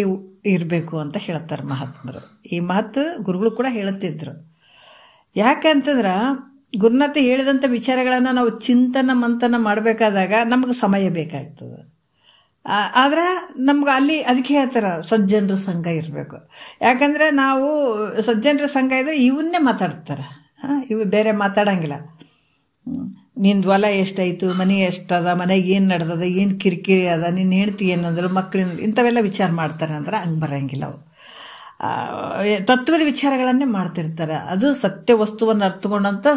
ಇರಬೇಕು ಅಂತ ಹೇಳ್ತಾರೆ ಮಹಾತ್ಮರು. ಈ ಮಾತು ಗುರುಗಳು ಕೂಡ ಹೇಳುತ್ತಿದ್ದರು. ಯಾಕಂತಂದ್ರೆ ಗುರುನಾಥ ಹೇಳಿದಂಥ ವಿಚಾರಗಳನ್ನು ನಾವು ಮಂಥನ ಮಾಡಬೇಕಾದಾಗ ನಮಗೆ ಸಮಯ ಬೇಕಾಗ್ತದೆ. ಆದ್ರೆ ನಮ್ಗೆ ಅಲ್ಲಿ ಅದಕ್ಕೆ ಹೇಳ್ತಾರೆ ಸಜ್ಜನರ ಸಂಘ ಇರಬೇಕು. ಯಾಕಂದರೆ ನಾವು ಸಜ್ಜನರ ಸಂಘ ಇದ್ದರೆ ಇವನ್ನೇ ಮಾತಾಡ್ತಾರೆ, ಇವು ಬೇರೆ ಮಾತಾಡೋಂಗಿಲ್ಲ. ನಿಂದು ಹೊಲ ಎಷ್ಟಾಯಿತು, ಮನೆ ಎಷ್ಟದ, ಮನೆಗೆ ಏನು ನಡೆದದ, ಏನು ಕಿರಿಕಿರಿ ಅದ, ನಿನ್ನ ಹೆಂಡ್ತಿ ಏನಂದ್ರೆ, ಮಕ್ಕಳಿನ ಇಂಥವೆಲ್ಲ ವಿಚಾರ ಮಾಡ್ತಾರೆ ಅಂದ್ರೆ ಹಂಗೆ ಬರೋಂಗಿಲ್ಲ. ಅವು ತತ್ವದ ವಿಚಾರಗಳನ್ನೇ ಮಾಡ್ತಿರ್ತಾರೆ. ಅದು ಸತ್ಯ ವಸ್ತುವನ್ನು ಅರ್ಥಕೊಂಡಂಥ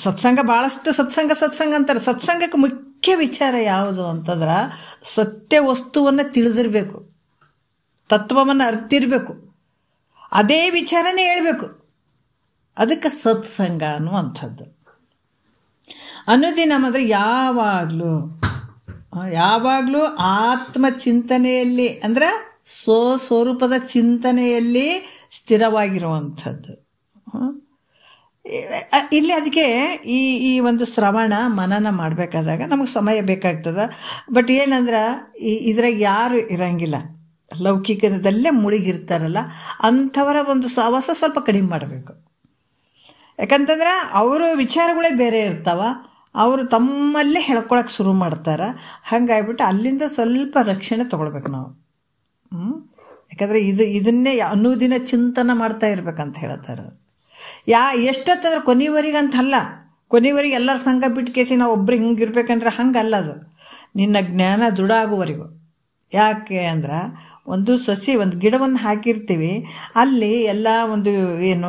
ಸತ್ಸಂಗ ಭಾಳಷ್ಟು ಸತ್ಸಂಗ ಅಂತಾರೆ. ಸತ್ಸಂಗಕ್ಕೆ ಮುಖ್ಯ ವಿಚಾರ ಯಾವುದು ಅಂತಂದ್ರೆ ಸತ್ಯ ವಸ್ತುವನ್ನು ತಿಳಿದಿರಬೇಕು, ತತ್ವವನ್ನು ಅರ್ತಿರಬೇಕು, ಅದೇ ವಿಚಾರನೇ ಹೇಳಬೇಕು. ಅದಕ್ಕೆ ಸತ್ಸಂಗ ಅನ್ನುವಂಥದ್ದು. ಅನುದಿನ ಅಂದರೆ ಯಾವಾಗಲೂ ಆತ್ಮಚಿಂತನೆಯಲ್ಲಿ ಅಂದರೆ ಸ್ವರೂಪದ ಚಿಂತನೆಯಲ್ಲಿ ಸ್ಥಿರವಾಗಿರುವಂಥದ್ದು. ಇಲ್ಲಿ ಅದಕ್ಕೆ ಈ ಒಂದು ಶ್ರವಣ ಮನನ ಮಾಡಬೇಕಾದಾಗ ನಮಗೆ ಸಮಯ ಬೇಕಾಗ್ತದೆ. ಬಟ್ ಏನಂದ್ರೆ ಇದ್ರಾಗ ಯಾರು ಇರೋಂಗಿಲ್ಲ, ಲೌಕಿಕದಲ್ಲೇ ಮುಳುಗಿರ್ತಾರಲ್ಲ ಅಂಥವರ ಒಂದು ಸಹವಾಸ ಸ್ವಲ್ಪ ಕಡಿಮೆ ಮಾಡಬೇಕು. ಯಾಕಂತಂದ್ರೆ ಅವರ ವಿಚಾರಗಳೇ ಬೇರೆ ಇರ್ತಾವ, ಅವರು ತಮ್ಮಲ್ಲೇ ಹೇಳ್ಕೊಳಕ್ಕೆ ಶುರು ಮಾಡ್ತಾರೆ. ಹಾಗಾಗ್ಬಿಟ್ಟು ಅಲ್ಲಿಂದ ಸ್ವಲ್ಪ ರಕ್ಷಣೆ ತೊಗೊಳ್ಬೇಕು ನಾವು. ಯಾಕಂದರೆ ಇದನ್ನೇ ಅನುದಿನ ಚಿಂತನೆ ಮಾಡ್ತಾ ಇರ್ಬೇಕಂತ ಹೇಳ್ತಾರೆ. ಎಷ್ಟೊತ್ತಂದ್ರೆ ಕೊನೆವರೆಗಂತಲ್ಲ, ಕೊನೆವರೆಗೆ ಎಲ್ಲರ ಸಂಘ ಬಿಟ್ಟು ಕೇಸಿ ನಾವು ಒಬ್ರು ಹಿಂಗಿರ್ಬೇಕಂದ್ರೆ ಹಂಗಲ್ಲ. ಅದು ನಿನ್ನ ಜ್ಞಾನ ದೃಢ ಆಗುವವರೆಗೂ. ಯಾಕೆ ಅಂದ್ರೆ ಒಂದು ಗಿಡವನ್ನು ಹಾಕಿರ್ತೀವಿ, ಅಲ್ಲಿ ಎಲ್ಲ ಒಂದು ಏನು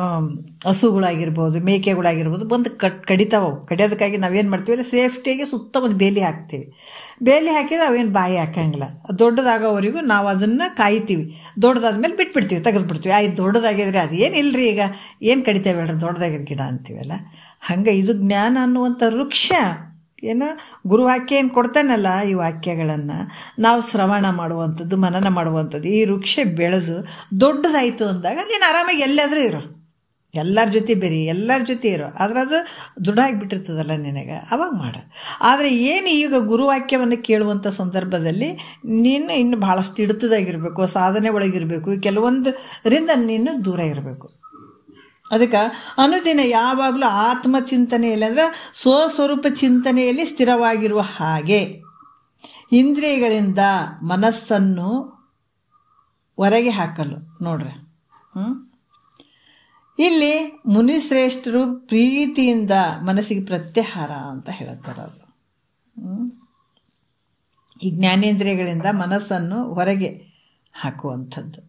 ಹಸುಗಳಾಗಿರ್ಬೋದು, ಮೇಕೆಗಳಾಗಿರ್ಬೋದು ಬಂದು ಕಡಿತಾವೆ. ಕಡಿಯೋದಕ್ಕಾಗಿ ನಾವೇನು ಮಾಡ್ತೀವಿ ಅಂದರೆ ಸೇಫ್ಟಿಗೆ ಸುತ್ತ ಒಂದು ಬೇಲಿ ಹಾಕ್ತೀವಿ. ಬೇಲಿ ಹಾಕಿದ್ರೆ ಅವೇನು ಬಾಯಿ ಹಾಕಂಗಿಲ್ಲ. ದೊಡ್ಡದಾಗೋವರೆಗೂ ನಾವು ಅದನ್ನು ಕಾಯ್ತೀವಿ. ದೊಡ್ಡದಾದ್ಮೇಲೆ ಬಿಟ್ಬಿಡ್ತೀವಿ, ತೆಗೆದುಬಿಡ್ತೀವಿ. ಆಯ್ತು ದೊಡ್ಡದಾಗಿದ್ರೆ ಅದು ಏನಿಲ್ಲರಿ, ಈಗ ಏನು ಕಡಿತೇವೆ ಹೇಳ್ರಿ, ದೊಡ್ಡದಾಗಿರೋ ಗಿಡ ಅಂತೀವಲ್ಲ. ಹಂಗೆ ಇದು ಜ್ಞಾನ ಅನ್ನುವಂಥ ವೃಕ್ಷ ಏನು ಗುರುವಾಕ್ಯ ಏನು ಕೊಡ್ತಾನಲ್ಲ, ಈ ವಾಕ್ಯಗಳನ್ನು ನಾವು ಶ್ರವಣ ಮಾಡುವಂಥದ್ದು, ಮನನ ಮಾಡುವಂಥದ್ದು, ಈ ವೃಕ್ಷ ಬೆಳೆದು ದೊಡ್ಡದಾಯಿತು ಅಂದಾಗ ನೀನು ಆರಾಮಾಗಿ ಎಲ್ಲಾದರೂ ಇರೋ, ಎಲ್ಲರ ಜೊತೆ ಬೇರೆ ಎಲ್ಲರ ಜೊತೆ ಇರೋ. ಆದರೆ ಅದು ದೃಢ ಆಗಿಬಿಟ್ಟಿರ್ತದಲ್ಲ ನಿನಗೆ, ಅವಾಗ ಮಾಡು. ಆದರೆ ಏನು ಈಗ ಗುರುವಾಕ್ಯವನ್ನು ಕೇಳುವಂಥ ಸಂದರ್ಭದಲ್ಲಿ ನೀನು ಇನ್ನು ಭಾಳಷ್ಟು ಹಿಡಿತದಾಗಿರಬೇಕು, ಸಾಧನೆ ಒಳಗಿರಬೇಕು, ಕೆಲವೊಂದರಿಂದ ನೀನು ದೂರ ಇರಬೇಕು. ಅದಕ್ಕೆ ಅನುದಿನ ಯಾವಾಗಲೂ ಆತ್ಮಚಿಂತನೆಯಲ್ಲಿ ಅಂದರೆ ಸ್ವಸ್ವರೂಪ ಚಿಂತನೆಯಲ್ಲಿ ಸ್ಥಿರವಾಗಿರುವ ಹಾಗೆ ಇಂದ್ರಿಯಗಳಿಂದ ಮನಸ್ಸನ್ನು ಹೊರಗೆ ಹಾಕಲು ನೋಡ್ರಿ. ಇಲ್ಲಿ ಮುನಿಶ್ರೇಷ್ಠರು ಪ್ರೀತಿಯಿಂದ ಮನಸ್ಸಿಗೆ ಪ್ರತ್ಯಾಹಾರ ಅಂತ ಹೇಳ್ತಾರೆ. ಅವರು ಈ ಜ್ಞಾನೇಂದ್ರಿಯಗಳಿಂದ ಮನಸ್ಸನ್ನು ಹೊರಗೆ ಹಾಕುವಂಥದ್ದು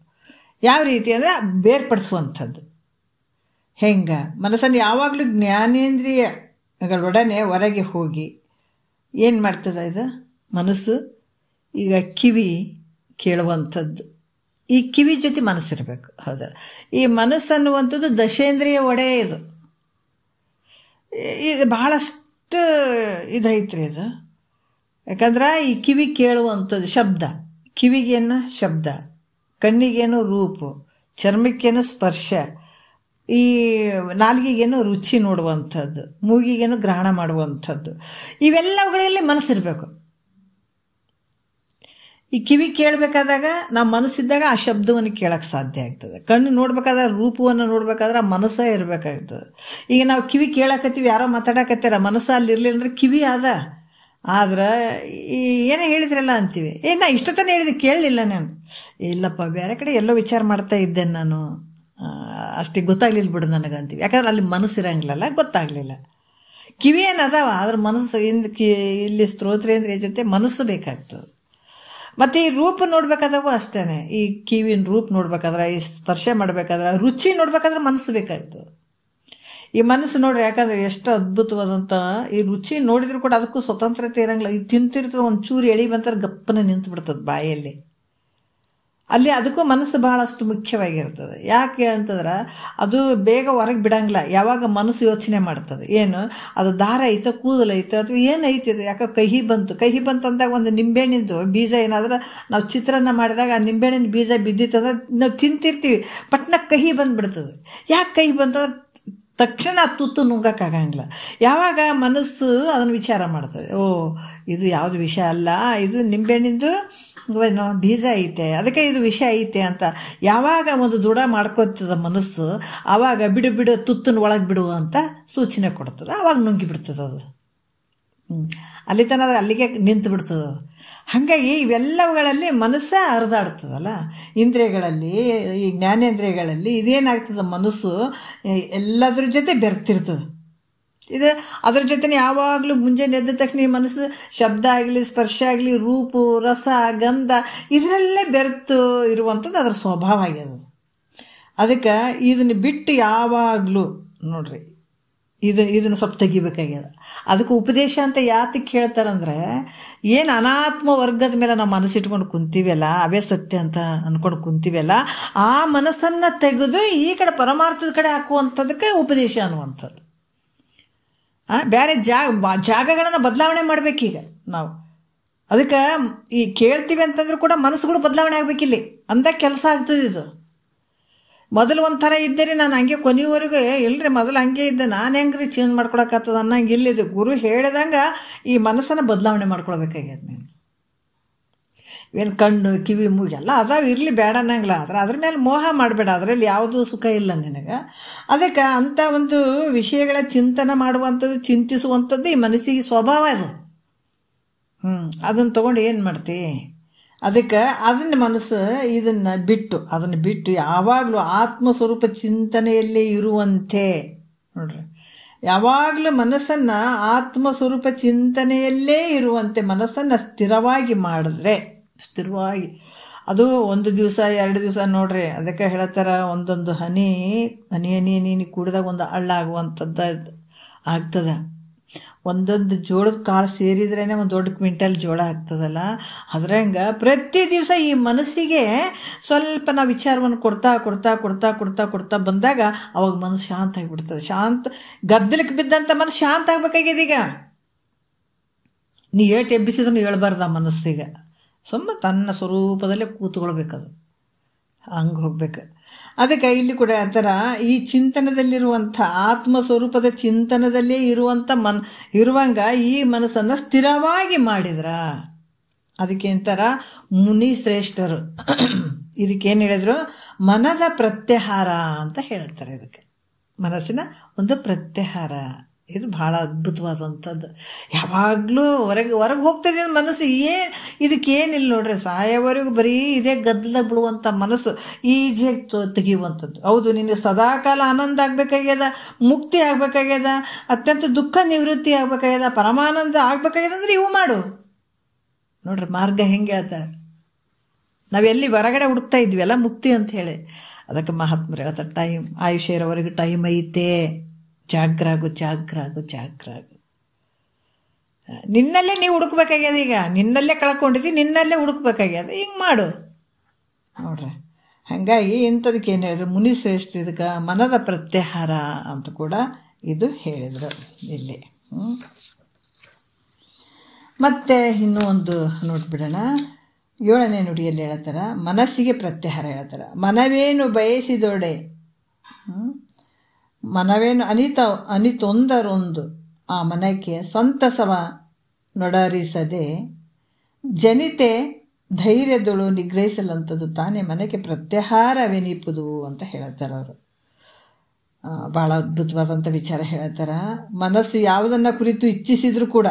ಯಾವ ರೀತಿ ಅಂದರೆ ಬೇರ್ಪಡಿಸುವಂಥದ್ದು. ಹೆಂಗೆ ಮನಸ್ಸನ್ನು ಯಾವಾಗಲೂ ಜ್ಞಾನೇಂದ್ರಿಯಗಳೊಡನೆ ಹೊರಗೆ ಹೋಗಿ ಏನು ಮಾಡ್ತದೆ ಇದು ಮನಸ್ಸು. ಈಗ ಕಿವಿ ಕೇಳುವಂಥದ್ದು, ಈ ಕಿವಿ ಜೊತೆ ಮನಸ್ಸಿರಬೇಕು. ಹೌದಾ, ಈ ಮನಸ್ಸು ಅನ್ನುವಂಥದ್ದು ದಶೇಂದ್ರಿಯ ಒಡೆಯ. ಇದು ಬಹಳಷ್ಟು ಇದೈತ್ರಿ ಇದು. ಯಾಕಂದ್ರೆ ಈ ಕಿವಿ ಕೇಳುವಂಥದ್ದು ಶಬ್ದ, ಕಿವಿಗೇನು ಶಬ್ದ, ಕಣ್ಣಿಗೇನು ರೂಪು, ಚರ್ಮಕ್ಕೇನು ಸ್ಪರ್ಶ, ಈ ನಾಲಿಗೆಗೇನು ರುಚಿ ನೋಡುವಂಥದ್ದು, ಮೂಗಿಗೇನು ಗ್ರಹಣ ಮಾಡುವಂಥದ್ದು, ಇವೆಲ್ಲವುಗಳಲ್ಲಿ ಮನಸ್ಸಿರಬೇಕು. ಈ ಕಿವಿ ಕೇಳಬೇಕಾದಾಗ ನಾವು ಮನಸ್ಸಿದ್ದಾಗ ಆ ಶಬ್ದವನ್ನು ಕೇಳೋಕ್ಕೆ ಸಾಧ್ಯ ಆಗ್ತದೆ. ಕಣ್ಣು ನೋಡ್ಬೇಕಾದ್ರೆ ರೂಪವನ್ನು ನೋಡ್ಬೇಕಾದ್ರೆ ಆ ಮನಸ್ಸೇ ಇರಬೇಕಾಗ್ತದೆ. ಈಗ ನಾವು ಕಿವಿ ಕೇಳಕತ್ತೀವಿ, ಯಾರೋ ಮಾತಾಡಕತ್ತೀರ, ಮನಸ್ಸು ಅಲ್ಲಿರಲಿಲ್ಲ ಅಂದ್ರೆ ಕಿವಿ ಆದ್ರೆ ಈ ಏನೇ ಹೇಳಿದ್ರಲ್ಲ ಅಂತೀವಿ, ನಾ ಇಷ್ಟೊತ್ತನೇ ಹೇಳಿದೆ ಕೇಳಲಿಲ್ಲ ನಾನು, ಇಲ್ಲಪ್ಪ ಬೇರೆ ಕಡೆ ಎಲ್ಲೋ ವಿಚಾರ ಮಾಡ್ತಾ ಇದ್ದೇನೆ ನಾನು, ಅಷ್ಟೇ ಗೊತ್ತಾಗ್ಲಿಲ್ಲ ಬಿಡು ನನಗೆ ಅಂತೀವಿ. ಯಾಕಂದ್ರೆ ಅಲ್ಲಿ ಮನಸ್ಸು ಇರಂಗಿಲ್ಲಲ್ಲ, ಗೊತ್ತಾಗಲಿಲ್ಲ. ಕಿವಿ ಏನದಾವ, ಆದ್ರೆ ಮನಸ್ಸು ಇಲ್ಲಿ ಸ್ತೋತ್ರೇಂದ್ರಿಯ ಜೊತೆ ಮನಸ್ಸು ಬೇಕಾಗ್ತದೆ. ಮತ್ತು ಈ ರೂಪ ನೋಡ್ಬೇಕಾದವು ಅಷ್ಟೇ, ಈ ಕಿವಿನ ರೂಪ ನೋಡ್ಬೇಕಾದ್ರೆ, ಈ ಸ್ಪರ್ಶ ಮಾಡಬೇಕಾದ್ರೆ, ರುಚಿ ನೋಡ್ಬೇಕಾದ್ರೆ ಮನಸ್ಸು ಬೇಕಾಗ್ತದೆ. ಈ ಮನಸ್ಸು ನೋಡ್ರಿ, ಯಾಕಂದರೆ ಎಷ್ಟು ಅದ್ಭುತವಾದಂಥ ಈ ರುಚಿ ನೋಡಿದ್ರು ಕೂಡ ಅದಕ್ಕೂ ಸ್ವತಂತ್ರತೆ ಇರಂಗಿಲ್ಲ. ಈ ತಿಂತಿರ್ತದೆ, ಒಂದು ಚೂರು ಎಳಿ ಬಂತಾರೆ ಗಪ್ಪನ ನಿಂತು ಬಿಡ್ತದೆ ಬಾಯಲ್ಲಿ. ಅಲ್ಲಿ ಅದಕ್ಕೂ ಮನಸ್ಸು ಬಹಳಷ್ಟು ಮುಖ್ಯವಾಗಿರ್ತದೆ. ಯಾಕೆ ಅಂತಂದ್ರೆ ಅದು ಬೇಗ ಹೊರಗೆ ಬಿಡಂಗಿಲ್ಲ. ಯಾವಾಗ ಮನಸ್ಸು ಯೋಚನೆ ಮಾಡ್ತದೆ, ಏನು ಅದು ದಾರ ಐತೆ, ಕೂದಲೈತೆ, ಅಥವಾ ಏನೈತೆ, ಅದು ಯಾಕೆ ಕಹಿ ಬಂತು ಅಂದಾಗ ಒಂದು ನಿಂಬೆಹಣ್ಣಿಂದು ಬೀಜ ಏನಾದ್ರೆ ನಾವು ಚಿತ್ರಾನ್ನ ಮಾಡಿದಾಗ ಆ ನಿಂಬೆಹಣ್ಣಿನ ಬೀಜ ಬಿದ್ದಿತ್ತಂದ್ರೆ ನಾವು ತಿಂತಿರ್ತೀವಿ, ಪಟ್ನ ಕಹಿ ಬಂದುಬಿಡ್ತದೆ. ಯಾಕೆ ಕಹಿ ಬಂತಂದ್ರೆ ತಕ್ಷಣ ತುತ್ತು ನುಂಗಕ್ಕಾಗಂಗಿಲ್ಲ. ಯಾವಾಗ ಮನಸ್ಸು ಅದನ್ನು ವಿಚಾರ ಮಾಡ್ತದೆ, ಇದು ಯಾವುದು ವಿಷ ಅಲ್ಲ, ಇದು ನಿಂಬೆಹಣ್ಣಿಂದು ಬೀಜ ಐತೆ, ಅದಕ್ಕೆ ಇದು ವಿಷ ಐತೆ ಅಂತ ಯಾವಾಗ ಒಂದು ದೃಢ ಮಾಡ್ಕೋತದ ಮನಸ್ಸು, ಆವಾಗ ಬಿಡು ತುತ್ತನ್ನು ಒಳಗೆ ಬಿಡು ಅಂತ ಸೂಚನೆ ಕೊಡ್ತದೆ. ಆವಾಗ ನುಂಗಿ ಬಿಡ್ತದೆ ಅದು. ಅಲ್ಲಿ ತನಕ ಅಲ್ಲಿಗೆ ನಿಂತು ಬಿಡ್ತದೆ. ಹಾಗಾಗಿ ಇವೆಲ್ಲವುಗಳಲ್ಲಿ ಮನಸ್ಸೇ ಹರಿದಾಡ್ತದಲ್ಲ. ಇಂದ್ರಿಯಗಳಲ್ಲಿ, ಈ ಜ್ಞಾನೇಂದ್ರಿಯಗಳಲ್ಲಿ ಇದೇನಾಗ್ತದೆ, ಮನಸ್ಸು ಎಲ್ಲದ್ರ ಜೊತೆ ಬೆರ್ತಿರ್ತದೆ. ಇದು ಅದ್ರ ಜೊತೆ ಯಾವಾಗಲೂ ಮುಂಜಾನೆ ಎದ್ದ ತಕ್ಷಣ ಈ ಮನಸ್ಸು ಶಬ್ದ ಆಗಲಿ, ಸ್ಪರ್ಶ ಆಗಲಿ, ರೂಪು, ರಸ, ಗಂಧ ಇದರಲ್ಲೇ ಬೆರೆತು ಇರುವಂಥದ್ದು ಅದರ ಸ್ವಭಾವ ಆಗ್ಯದ. ಅದಕ್ಕೆ ಇದನ್ನು ಬಿಟ್ಟು ಯಾವಾಗಲೂ ನೋಡ್ರಿ ಇದನ್ನು ಸ್ವಲ್ಪ ತೆಗಿಬೇಕಾಗ್ಯದ. ಅದಕ್ಕೆ ಉಪದೇಶ ಅಂತ ಯಾತಕ್ಕೆ ಹೇಳ್ತಾರಂದ್ರೆ, ಏನು ಅನಾತ್ಮ ವರ್ಗದ ಮೇಲೆ ನಾವು ಮನಸ್ಸಿಟ್ಕೊಂಡು ಕುಂತೀವಲ್ಲ, ಅವೇ ಸತ್ಯ ಅಂತ ಅಂದ್ಕೊಂಡು ಕುಂತೀವಲ್ಲ, ಆ ಮನಸ್ಸನ್ನು ತೆಗೆದು ಈ ಕಡೆ ಪರಮಾರ್ಥದ ಕಡೆ ಹಾಕುವಂಥದಕ್ಕೆ ಉಪದೇಶ ಅನ್ನುವಂಥದ್ದು. ಬೇರೆ ಜಾಗಗಳನ್ನು ಬದಲಾವಣೆ ಮಾಡಬೇಕೀಗ ನಾವು. ಅದಕ್ಕೆ ಈ ಕೇಳ್ತೀವಿ ಅಂತಂದ್ರೂ ಕೂಡ ಮನಸ್ಸುಗಳು ಬದಲಾವಣೆ ಆಗಬೇಕಿಲ್ಲಿ, ಅಂದಾಗ ಕೆಲಸ ಆಗ್ತದೆ. ಇದು ಮೊದಲು ಒಂಥರ ಇದ್ದರೆ ನಾನು ಹಂಗೆ ಕೊನೆಯವರೆಗೂ ಇಲ್ಲರಿ ಮೊದಲು ಹಂಗೆ ಇದ್ದೆ, ನಾನು ಹೆಂಗ್ರಿ ಚೇಂಜ್ ಮಾಡ್ಕೊಳಕ್ಕಾಗ್ತದೆ ಅನ್ನಂಗೆ ಇಲ್ಲಿದೆ. ಗುರು ಹೇಳ್ದಂಗೆ ಈ ಮನಸ್ಸನ್ನು ಬದಲಾವಣೆ ಮಾಡ್ಕೊಳ್ಬೇಕಾಗ್ಯದ. ನೀನು ಏನು ಕಣ್ಣು, ಕಿವಿ, ಮೂಗು ಎಲ್ಲ ಅದಾವ, ಇರಲಿ ಬೇಡ ಅನ್ನಂಗಿಲ್ಲ. ಅದ್ರ ಮೇಲೆ ಮೋಹ ಮಾಡಬೇಡ, ಅದರಲ್ಲಿ ಯಾವುದೂ ಸುಖ ಇಲ್ಲ ನಿನಗೆ. ಅದಕ್ಕೆ ಅಂಥ ಒಂದು ವಿಷಯಗಳ ಚಿಂತನೆ ಮಾಡುವಂಥದ್ದು, ಚಿಂತಿಸುವಂಥದ್ದು ಈ ಮನಸ್ಸಿಗೆ ಸ್ವಭಾವ ಅದು. ಅದನ್ನು ತೊಗೊಂಡು ಏನು ಮಾಡ್ತಿ? ಅದಕ್ಕೆ ಅದನ್ನು ಮನಸ್ಸು ಅದನ್ನು ಬಿಟ್ಟು ಯಾವಾಗಲೂ ಆತ್ಮಸ್ವರೂಪ ಚಿಂತನೆಯಲ್ಲೇ ಇರುವಂತೆ ನೋಡ್ರಿ. ಯಾವಾಗಲೂ ಮನಸ್ಸನ್ನು ಆತ್ಮಸ್ವರೂಪ ಚಿಂತನೆಯಲ್ಲೇ ಇರುವಂತೆ ಮನಸ್ಸನ್ನು ಸ್ಥಿರವಾಗಿ ಮಾಡಿದ್ರೆ, ಸ್ಥಿರವಾಗಿ ಅದು 1 ದಿವಸ 2 ದಿವಸ ನೋಡ್ರಿ. ಅದಕ್ಕೆ ಹೇಳ್ತಾರೆ, ಒಂದೊಂದು ಹನಿ ಕುಡಿದಾಗ ಒಂದು ಹಳ್ಳ ಆಗುವಂಥದ್ದು ಆಗ್ತದೆ. ಒಂದೊಂದು ಜೋಳದ ಕಾಳು ಸೇರಿದ್ರೇ ಒಂದು ದೊಡ್ಡ ಕ್ವಿಂಟಲ್ ಜೋಳ ಆಗ್ತದಲ್ಲ, ಅದ್ರಂಗೆ ಪ್ರತಿ ದಿವಸ ಈ ಮನಸ್ಸಿಗೆ ಸ್ವಲ್ಪ ನಾವು ವಿಚಾರವನ್ನು ಕೊಡ್ತಾ ಬಂದಾಗ ಅವಾಗ ಮನಸ್ಸು ಶಾಂತ ಆಗಿಬಿಡ್ತದೆ. ಗದ್ದಲಕ್ಕೆ ಬಿದ್ದಂಥ ಮನಸ್ಸು ಶಾಂತ ಆಗ್ಬೇಕಾಗಿದೆ. ಈಗ ನೀ ಏಟು ಎಬ್ಬಿಸಿದ್ರು ಹೇಳ್ಬಾರ್ದು ಆ ಮನಸ್ಸಿಗೆ, ಸುಮ್ಮನೆ ತನ್ನ ಸ್ವರೂಪದಲ್ಲೇ ಕೂತ್ಕೊಳ್ಬೇಕದು, ಹಂಗೆ ಹೋಗ್ಬೇಕು. ಅದಕ್ಕೆ ಇಲ್ಲಿ ಕೂಡ ಆ ಥರ ಈ ಚಿಂತನದಲ್ಲಿರುವಂಥ ಆತ್ಮಸ್ವರೂಪದ ಚಿಂತನದಲ್ಲೇ ಇರುವಂಗ ಈ ಮನಸ್ಸನ್ನು ಸ್ಥಿರವಾಗಿ ಮಾಡಿದ್ರ ಅದಕ್ಕೆ ಅಂತಾರ ಮುನಿ ಶ್ರೇಷ್ಠರು. ಇದಕ್ಕೇನು ಹೇಳಿದ್ರು? ಮನದ ಪ್ರತ್ಯಾಹಾರ ಅಂತ ಹೇಳ್ತಾರೆ. ಇದಕ್ಕೆ ಮನಸ್ಸಿನ ಒಂದು ಪ್ರತ್ಯಾಹಾರ. ಇದು ಭಾಳ ಅದ್ಭುತವಾದಂಥದ್ದು. ಯಾವಾಗಲೂ ಹೊರಗೆ ಹೋಗ್ತದೆ ಮನಸ್ಸು. ಇದಕ್ಕೇನಿಲ್ಲ ನೋಡ್ರಿ, ಸಾಯೋವರೆಗೂ ಬರೀ ಇದೇ ಗದ್ದಲ ಬಿಡುವಂಥ ಮನಸ್ಸು ಈಜಿಯಾಗಿ ತೆಗೆಯುವಂಥದ್ದು. ಹೌದು, ನಿನಗೆ ಸದಾಕಾಲ ಆನಂದ ಆಗಬೇಕಾಗ್ಯದ, ಮುಕ್ತಿ ಆಗಬೇಕಾಗ್ಯದ, ಅತ್ಯಂತ ದುಃಖ ನಿವೃತ್ತಿ ಆಗಬೇಕಾಗ್ಯದ, ಪರಮಾನಂದ ಆಗಬೇಕಾಗ್ಯದ ಅಂದ್ರೆ ಇವು ಮಾಡು ನೋಡ್ರಿ. ಮಾರ್ಗ ಹೆಂಗೆ ಹೇಳ್ತಾರೆ, ನಾವೆಲ್ಲಿ ಹೊರಗಡೆ ಹುಡುಕ್ತಾ ಇದ್ವಿ ಅಲ್ಲ ಮುಕ್ತಿ ಅಂತ ಹೇಳಿ. ಅದಕ್ಕೆ ಮಹಾತ್ಮರು ಹೇಳ್ತಾರೆ, ಆಯುಷ್ಯ ಇರೋವರೆಗೂ ಟೈಮ್ ಐತೆ, ಜಾಗ್ರಾಗು. ನಿನ್ನಲ್ಲೇ ನೀವು ಹುಡುಕ್ಬೇಕಾಗ್ಯದ. ಈಗ ನಿನ್ನಲ್ಲೇ ಕಳ್ಕೊಂಡಿದ್ದಿ, ನಿನ್ನಲ್ಲೇ ಹುಡುಕ್ಬೇಕಾಗ್ಯದ. ಹಿಂಗೆ ಮಾಡು ನೋಡ್ರಿ. ಹಾಗಾಗಿ ಇಂಥದಕ್ಕೆ ಏನು ಹೇಳಿದ್ರು ಮುನಿ ಶ್ರೇಷ್ಠ, ಇದಕ್ಕೆ ಮನದ ಪ್ರತ್ಯಾಹಾರ ಅಂತ ಕೂಡ ಇದು ಹೇಳಿದರು ಇಲ್ಲಿ. ಮತ್ತು ಇನ್ನೂ ಒಂದು ನೋಡ್ಬಿಡೋಣ. 7ನೇ ನುಡಿಯಲ್ಲಿ ಹೇಳ್ತಾರೆ, ಮನಸ್ಸಿಗೆ ಪ್ರತ್ಯಾಹಾರ ಹೇಳ್ತಾರೆ. ಮನವೇನು ಬಯಸಿದೊಡೆ ಮನವೇನು ಅನಿತೊಂದರೊಂದು ಆ ಮನಕ್ಕೆ ಸಂತಸವ ನೊಡರಿಸದೆ ಜನಿತೆ ಧೈರ್ಯದಳು ನಿಗ್ರಹಿಸಲಂಥದ್ದು ತಾನೇ ಮನಕ್ಕೆ ಪ್ರತ್ಯಾಹಾರವೆನಿಪುದು ಅಂತ ಹೇಳ್ತಾರೆ ಅವರು. ಭಾಳ ಅದ್ಭುತವಾದಂಥ ವಿಚಾರ ಹೇಳ್ತಾರೆ. ಮನಸ್ಸು ಯಾವುದನ್ನು ಕುರಿತು ಇಚ್ಛಿಸಿದರೂ ಕೂಡ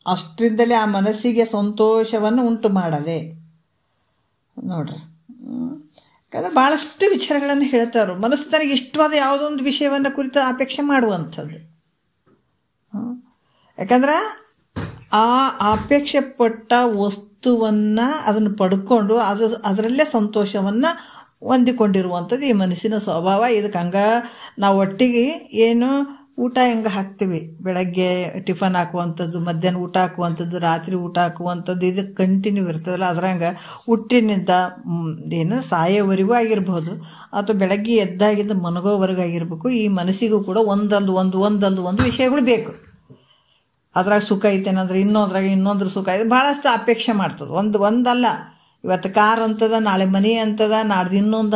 ಅಷ್ಟರಿಂದಲೇ ಆ ಮನಸ್ಸಿಗೆ ಸಂತೋಷವನ್ನು ಉಂಟು ಮಾಡದೆ ನೋಡ್ರಿ. ಯಾಕಂದರೆ ಭಾಳಷ್ಟು ವಿಚಾರಗಳನ್ನು ಹೇಳ್ತಾರೆ. ಮನಸ್ಸು ತನಗೆ ಇಷ್ಟವಾದ ಯಾವುದೊಂದು ವಿಷಯವನ್ನು ಕುರಿತು ಅಪೇಕ್ಷೆ ಮಾಡುವಂಥದ್ದು. ಯಾಕಂದ್ರೆ ಆ ಅಪೇಕ್ಷೆ ಪಟ್ಟ ವಸ್ತುವನ್ನು ಅದನ್ನು ಪಡ್ಕೊಂಡು ಅದರಲ್ಲೇ ಸಂತೋಷವನ್ನು ಹೊಂದಿಕೊಂಡಿರುವಂಥದ್ದು ಈ ಮನಸ್ಸಿನ ಸ್ವಭಾವ. ಇದಕ್ಕೆ ಹಂಗೆ ನಾವು ಒಟ್ಟಿಗೆ ಏನು ಊಟ ಹೆಂಗೆ ಹಾಕ್ತೀವಿ, ಬೆಳಗ್ಗೆ ಟಿಫನ್ ಹಾಕುವಂಥದ್ದು, ಮಧ್ಯಾಹ್ನ ಊಟ ಹಾಕುವಂಥದ್ದು, ರಾತ್ರಿ ಊಟ ಹಾಕುವಂಥದ್ದು, ಇದು ಕಂಟಿನ್ಯೂ ಇರ್ತದಲ್ಲ. ಅದ್ರಂಗೆ ಹುಟ್ಟಿನಿಂದ ಏನು ಸಾಯೋವರೆಗೂ ಆಗಿರ್ಬೋದು ಅಥವಾ ಬೆಳಗ್ಗೆ ಎದ್ದಾಗಿಂದ ಮನಗೋವರೆಗೂ ಆಗಿರ್ಬೇಕು. ಈ ಮನಸ್ಸಿಗೂ ಕೂಡ ಒಂದೊಂದು ವಿಷಯಗಳು ಬೇಕು. ಅದ್ರಾಗ ಸುಖ ಐತೇನಂದ್ರೆ ಇನ್ನೊಂದ್ರಾಗ ಇನ್ನೊಂದ್ರ ಸುಖ ಐತೆ, ಭಾಳಷ್ಟು ಅಪೇಕ್ಷೆ ಮಾಡ್ತದೆ. ಒಂದಲ್ಲ, ಇವತ್ತು ಕಾರ್ ಅಂತದ, ನಾಳೆ ಮನೆ ಅಂತದ, ನಾಡ್ದು ಇನ್ನೊಂದು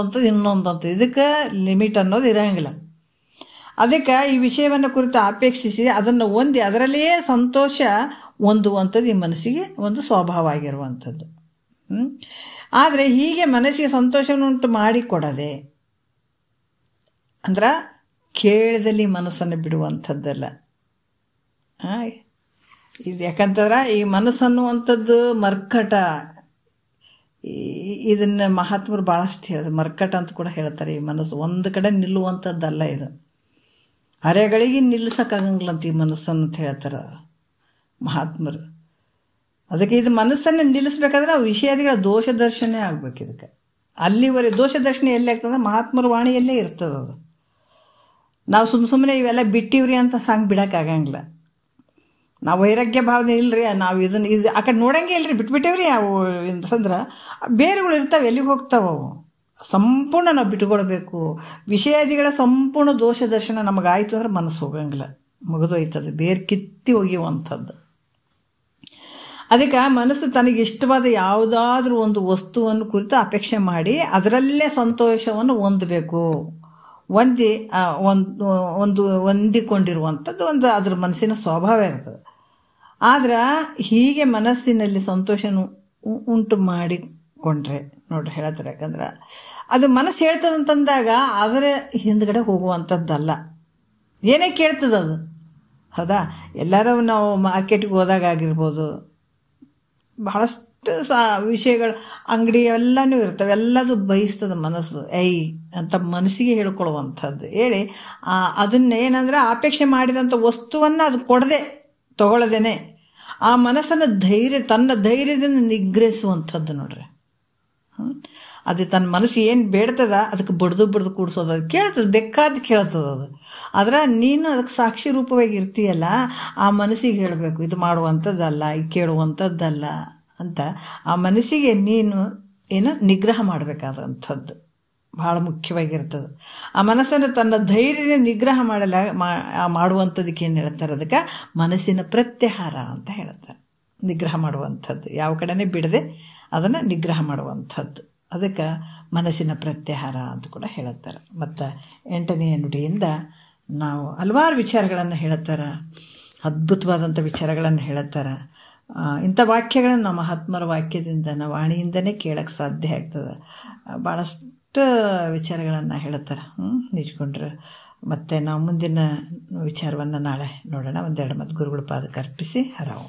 ಅಂತದ, ಇದಕ್ಕೆ ಲಿಮಿಟ್ ಅನ್ನೋದು ಇರೋಂಗಿಲ್ಲ. ಅದಕ್ಕೆ ಈ ವಿಷಯವನ್ನು ಕುರಿತು ಅಪೇಕ್ಷಿಸಿ ಅದನ್ನು ಹೊಂದಿ ಅದರಲ್ಲಿಯೇ ಸಂತೋಷ ಹೊಂದುವಂಥದ್ದು ಈ ಮನಸ್ಸಿಗೆ ಒಂದು ಸ್ವಭಾವ ಆಗಿರುವಂಥದ್ದು. ಆದರೆ ಹೀಗೆ ಮನಸ್ಸಿಗೆ ಸಂತೋಷವನ್ನುಂಟು ಮಾಡಿಕೊಡದೆ ಅಂದ್ರೆ ಕೇಳದಲ್ಲಿ ಮನಸ್ಸನ್ನು ಬಿಡುವಂಥದ್ದಲ್ಲ. ಇದು ಯಾಕಂತಂದ್ರೆ ಈ ಮನಸ್ಸನ್ನುವಂಥದ್ದು ಮರ್ಕಟ. ಇದನ್ನು ಮಹಾತ್ಮರು ಭಾಳಷ್ಟು ಹೇಳಿದ್ರು, ಮರ್ಕಟ ಅಂತ ಕೂಡ ಹೇಳ್ತಾರೆ. ಈ ಮನಸ್ಸು ಒಂದು ಕಡೆ ನಿಲ್ಲುವಂಥದ್ದಲ್ಲ, ಇದು ಅರೆಗಳಿಗೆ ನಿಲ್ಲಿಸೋಕ್ಕಾಗಂಗಿಲ್ಲ ಅಂತ ಈ ಮನಸ್ಸನ್ನು ಅಂತ ಹೇಳ್ತಾರೆ ಮಹಾತ್ಮರು. ಅದಕ್ಕೆ ಇದು ಮನಸ್ಸನ್ನು ನಿಲ್ಲಿಸ್ಬೇಕಾದ್ರೆ ಆ ವಿಷಯಾದಿಗಳ ದೋಷ ದರ್ಶನ ಆಗ್ಬೇಕು. ಇದಕ್ಕೆ ಅಲ್ಲಿವರೆಗೆ ದೋಷ ದರ್ಶನ ಎಲ್ಲಿ ಆಗ್ತದೆ, ಮಹಾತ್ಮರ ವಾಣಿಯಲ್ಲೇ ಇರ್ತದೆ. ಅದು ನಾವು ಸುಮ್ಮನೆ ಇವೆಲ್ಲ ಬಿಟ್ಟಿವ್ರಿ ಅಂತ ಹಂಗೆ ಬಿಡೋಕ್ಕಾಗಂಗಿಲ್ಲ. ನಾವು ವೈರಾಗ್ಯ ಭಾವನೆ ಇಲ್ಲರಿ, ನಾವು ಇದು ಆ ಕಡೆ ನೋಡಂಗೆ ಇಲ್ಲರಿ, ಬಿಟ್ಬಿಟ್ಟೇವ್ರಿ. ಅವು ಅಂತಂದ್ರೆ ಬೇರೆಗಳು ಇರ್ತಾವೆ, ಎಲ್ಲಿಗೆ ಹೋಗ್ತಾವೆ ಅವು. ಸಂಪೂರ್ಣ ನಾವು ಬಿಟ್ಕೊಳ್ಬೇಕು. ವಿಷಯಾದಿಗಳ ಸಂಪೂರ್ಣ ದೋಷ ದರ್ಶನ ನಮಗಾಯಿತು ಅಂದ್ರೆ ಮನಸ್ಸು ಹೋಗಂಗಿಲ್ಲ, ಮುಗಿದೋಯ್ತದೆ, ಬೇರೆ ಕಿತ್ತಿ ಒಗೆಯುವಂಥದ್ದು. ಅದಕ್ಕೆ ಮನಸ್ಸು ತನಗೆ ಇಷ್ಟವಾದ ಯಾವುದಾದ್ರೂ ಒಂದು ವಸ್ತುವನ್ನು ಕುರಿತು ಅಪೇಕ್ಷೆ ಮಾಡಿ ಅದರಲ್ಲೇ ಸಂತೋಷವನ್ನು ಹೊಂದಬೇಕು, ಹೊಂದಿಕೊಂಡಿರುವಂಥದ್ದು ಅದ್ರ ಮನಸ್ಸಿನ ಸ್ವಭಾವ ಇರ್ತದೆ. ಆದ್ರೆ ಹೀಗೆ ಮನಸ್ಸಿನಲ್ಲಿ ಸಂತೋಷನ ಉಂಟು ಮಾಡಿಕೊಂಡ್ರೆ ನೋಡ್ರಿ ಹೇಳ್ತಾರೆ. ಯಾಕಂದ್ರೆ ಅದು ಮನಸ್ಸು ಹೇಳ್ತದಂತಂದಾಗ ಅದರ ಹಿಂದ್ಗಡೆ ಹೋಗುವಂಥದ್ದಲ್ಲ, ಏನೇ ಕೇಳ್ತದೆ ಅದು. ಹೌದಾ? ಎಲ್ಲರೂ ನಾವು ಮಾರ್ಕೆಟಿಗೆ ಹೋದಾಗ ಆಗಿರ್ಬೋದು, ಬಹಳಷ್ಟು ವಿಷಯಗಳು ಅಂಗಡಿ ಎಲ್ಲನೂ ಇರ್ತವೆ, ಎಲ್ಲದು ಬಯಸ್ತದೆ ಮನಸ್ಸು. ಅಂತ ಮನಸ್ಸಿಗೆ ಹೇಳ್ಕೊಳ್ಳುವಂಥದ್ದು ಹೇಳಿ ಅದನ್ನೇನಂದ್ರೆ ಅಪೇಕ್ಷೆ ಮಾಡಿದಂಥ ವಸ್ತುವನ್ನು ಅದು ಕೊಡದೆ ತಗೊಳ್ಳದೇನೆ ಆ ಮನಸ್ಸನ್ನು ತನ್ನ ಧೈರ್ಯದಿಂದ ನಿಗ್ರಹಿಸುವಂಥದ್ದು ನೋಡ್ರಿ. ಅದು ತನ್ನ ಮನಸ್ಸು ಏನು ಬೇಡ್ತದ ಅದಕ್ಕೆ ಬಡ್ದು ಕೂಡಿಸೋದು, ಅದು ಕೇಳ್ತದೆ, ಬೇಕಾದ ಕೇಳ್ತದೆ ಅದು. ಆದ್ರೆ ನೀನು ಅದಕ್ಕೆ ಸಾಕ್ಷಿ ರೂಪವಾಗಿ ಇರ್ತೀಯಲ್ಲ, ಆ ಮನಸ್ಸಿಗೆ ಹೇಳಬೇಕು, ಇದು ಮಾಡುವಂಥದ್ದಲ್ಲ, ಇದು ಕೇಳುವಂಥದ್ದಲ್ಲ ಅಂತ ಆ ಮನಸ್ಸಿಗೆ ನೀನು ನಿಗ್ರಹ ಮಾಡಬೇಕಾದಂಥದ್ದು ಭಾಳ ಮುಖ್ಯವಾಗಿರ್ತದೆ. ಆ ಮನಸ್ಸನ್ನು ತನ್ನ ಧೈರ್ಯದಿಂದ ನಿಗ್ರಹ ಮಾಡುವಂಥದ್ದಕ್ಕೆ ಏನು ಹೇಳ್ತಾರೆ, ಅದಕ್ಕೆ ಮನಸ್ಸಿನ ಪ್ರತ್ಯಾಹಾರ ಅಂತ ಹೇಳ್ತಾರೆ. ನಿಗ್ರಹ ಮಾಡುವಂಥದ್ದು, ಯಾವ ಕಡೆನೇ ಬಿಡದೆ ಅದನ್ನು ನಿಗ್ರಹ ಮಾಡುವಂಥದ್ದು, ಅದಕ್ಕೆ ಮನಸ್ಸಿನ ಪ್ರತ್ಯಾಹಾರ ಅಂತ ಕೂಡ ಹೇಳುತ್ತಾರೆ. ಮತ್ತು 8ನೆಯ ನುಡಿಯಿಂದ ನಾವು ಹಲವಾರು ವಿಚಾರಗಳನ್ನು ಹೇಳುತ್ತಾರೆ, ಅದ್ಭುತವಾದಂಥ ವಿಚಾರಗಳನ್ನು ಹೇಳುತ್ತಾರೆ. ಇಂಥ ವಾಕ್ಯಗಳನ್ನು ನಮ್ಮ ಮಹಾತ್ಮರ ವಾಕ್ಯದಿಂದ ನಾವು ವಾಣಿಯಿಂದನೇ ಕೇಳೋಕ್ಕೆ ಸಾಧ್ಯ ಆಗ್ತದೆ. ಭಾಳಷ್ಟು ವಿಚಾರಗಳನ್ನು ಹೇಳುತ್ತಾರೆ ನಿಜ್ಕೊಂಡ್ರೆ. ಮತ್ತು ನಾವು ಮುಂದಿನ ವಿಚಾರವನ್ನು ನಾಳೆ ನೋಡೋಣ. ಒಂದೆರಡು ಮತ್ತು ಗುರುಗಳ ಪಾದಕ್ಕೆ ಅರ್ಪಿಸಿ ಹರಾವು.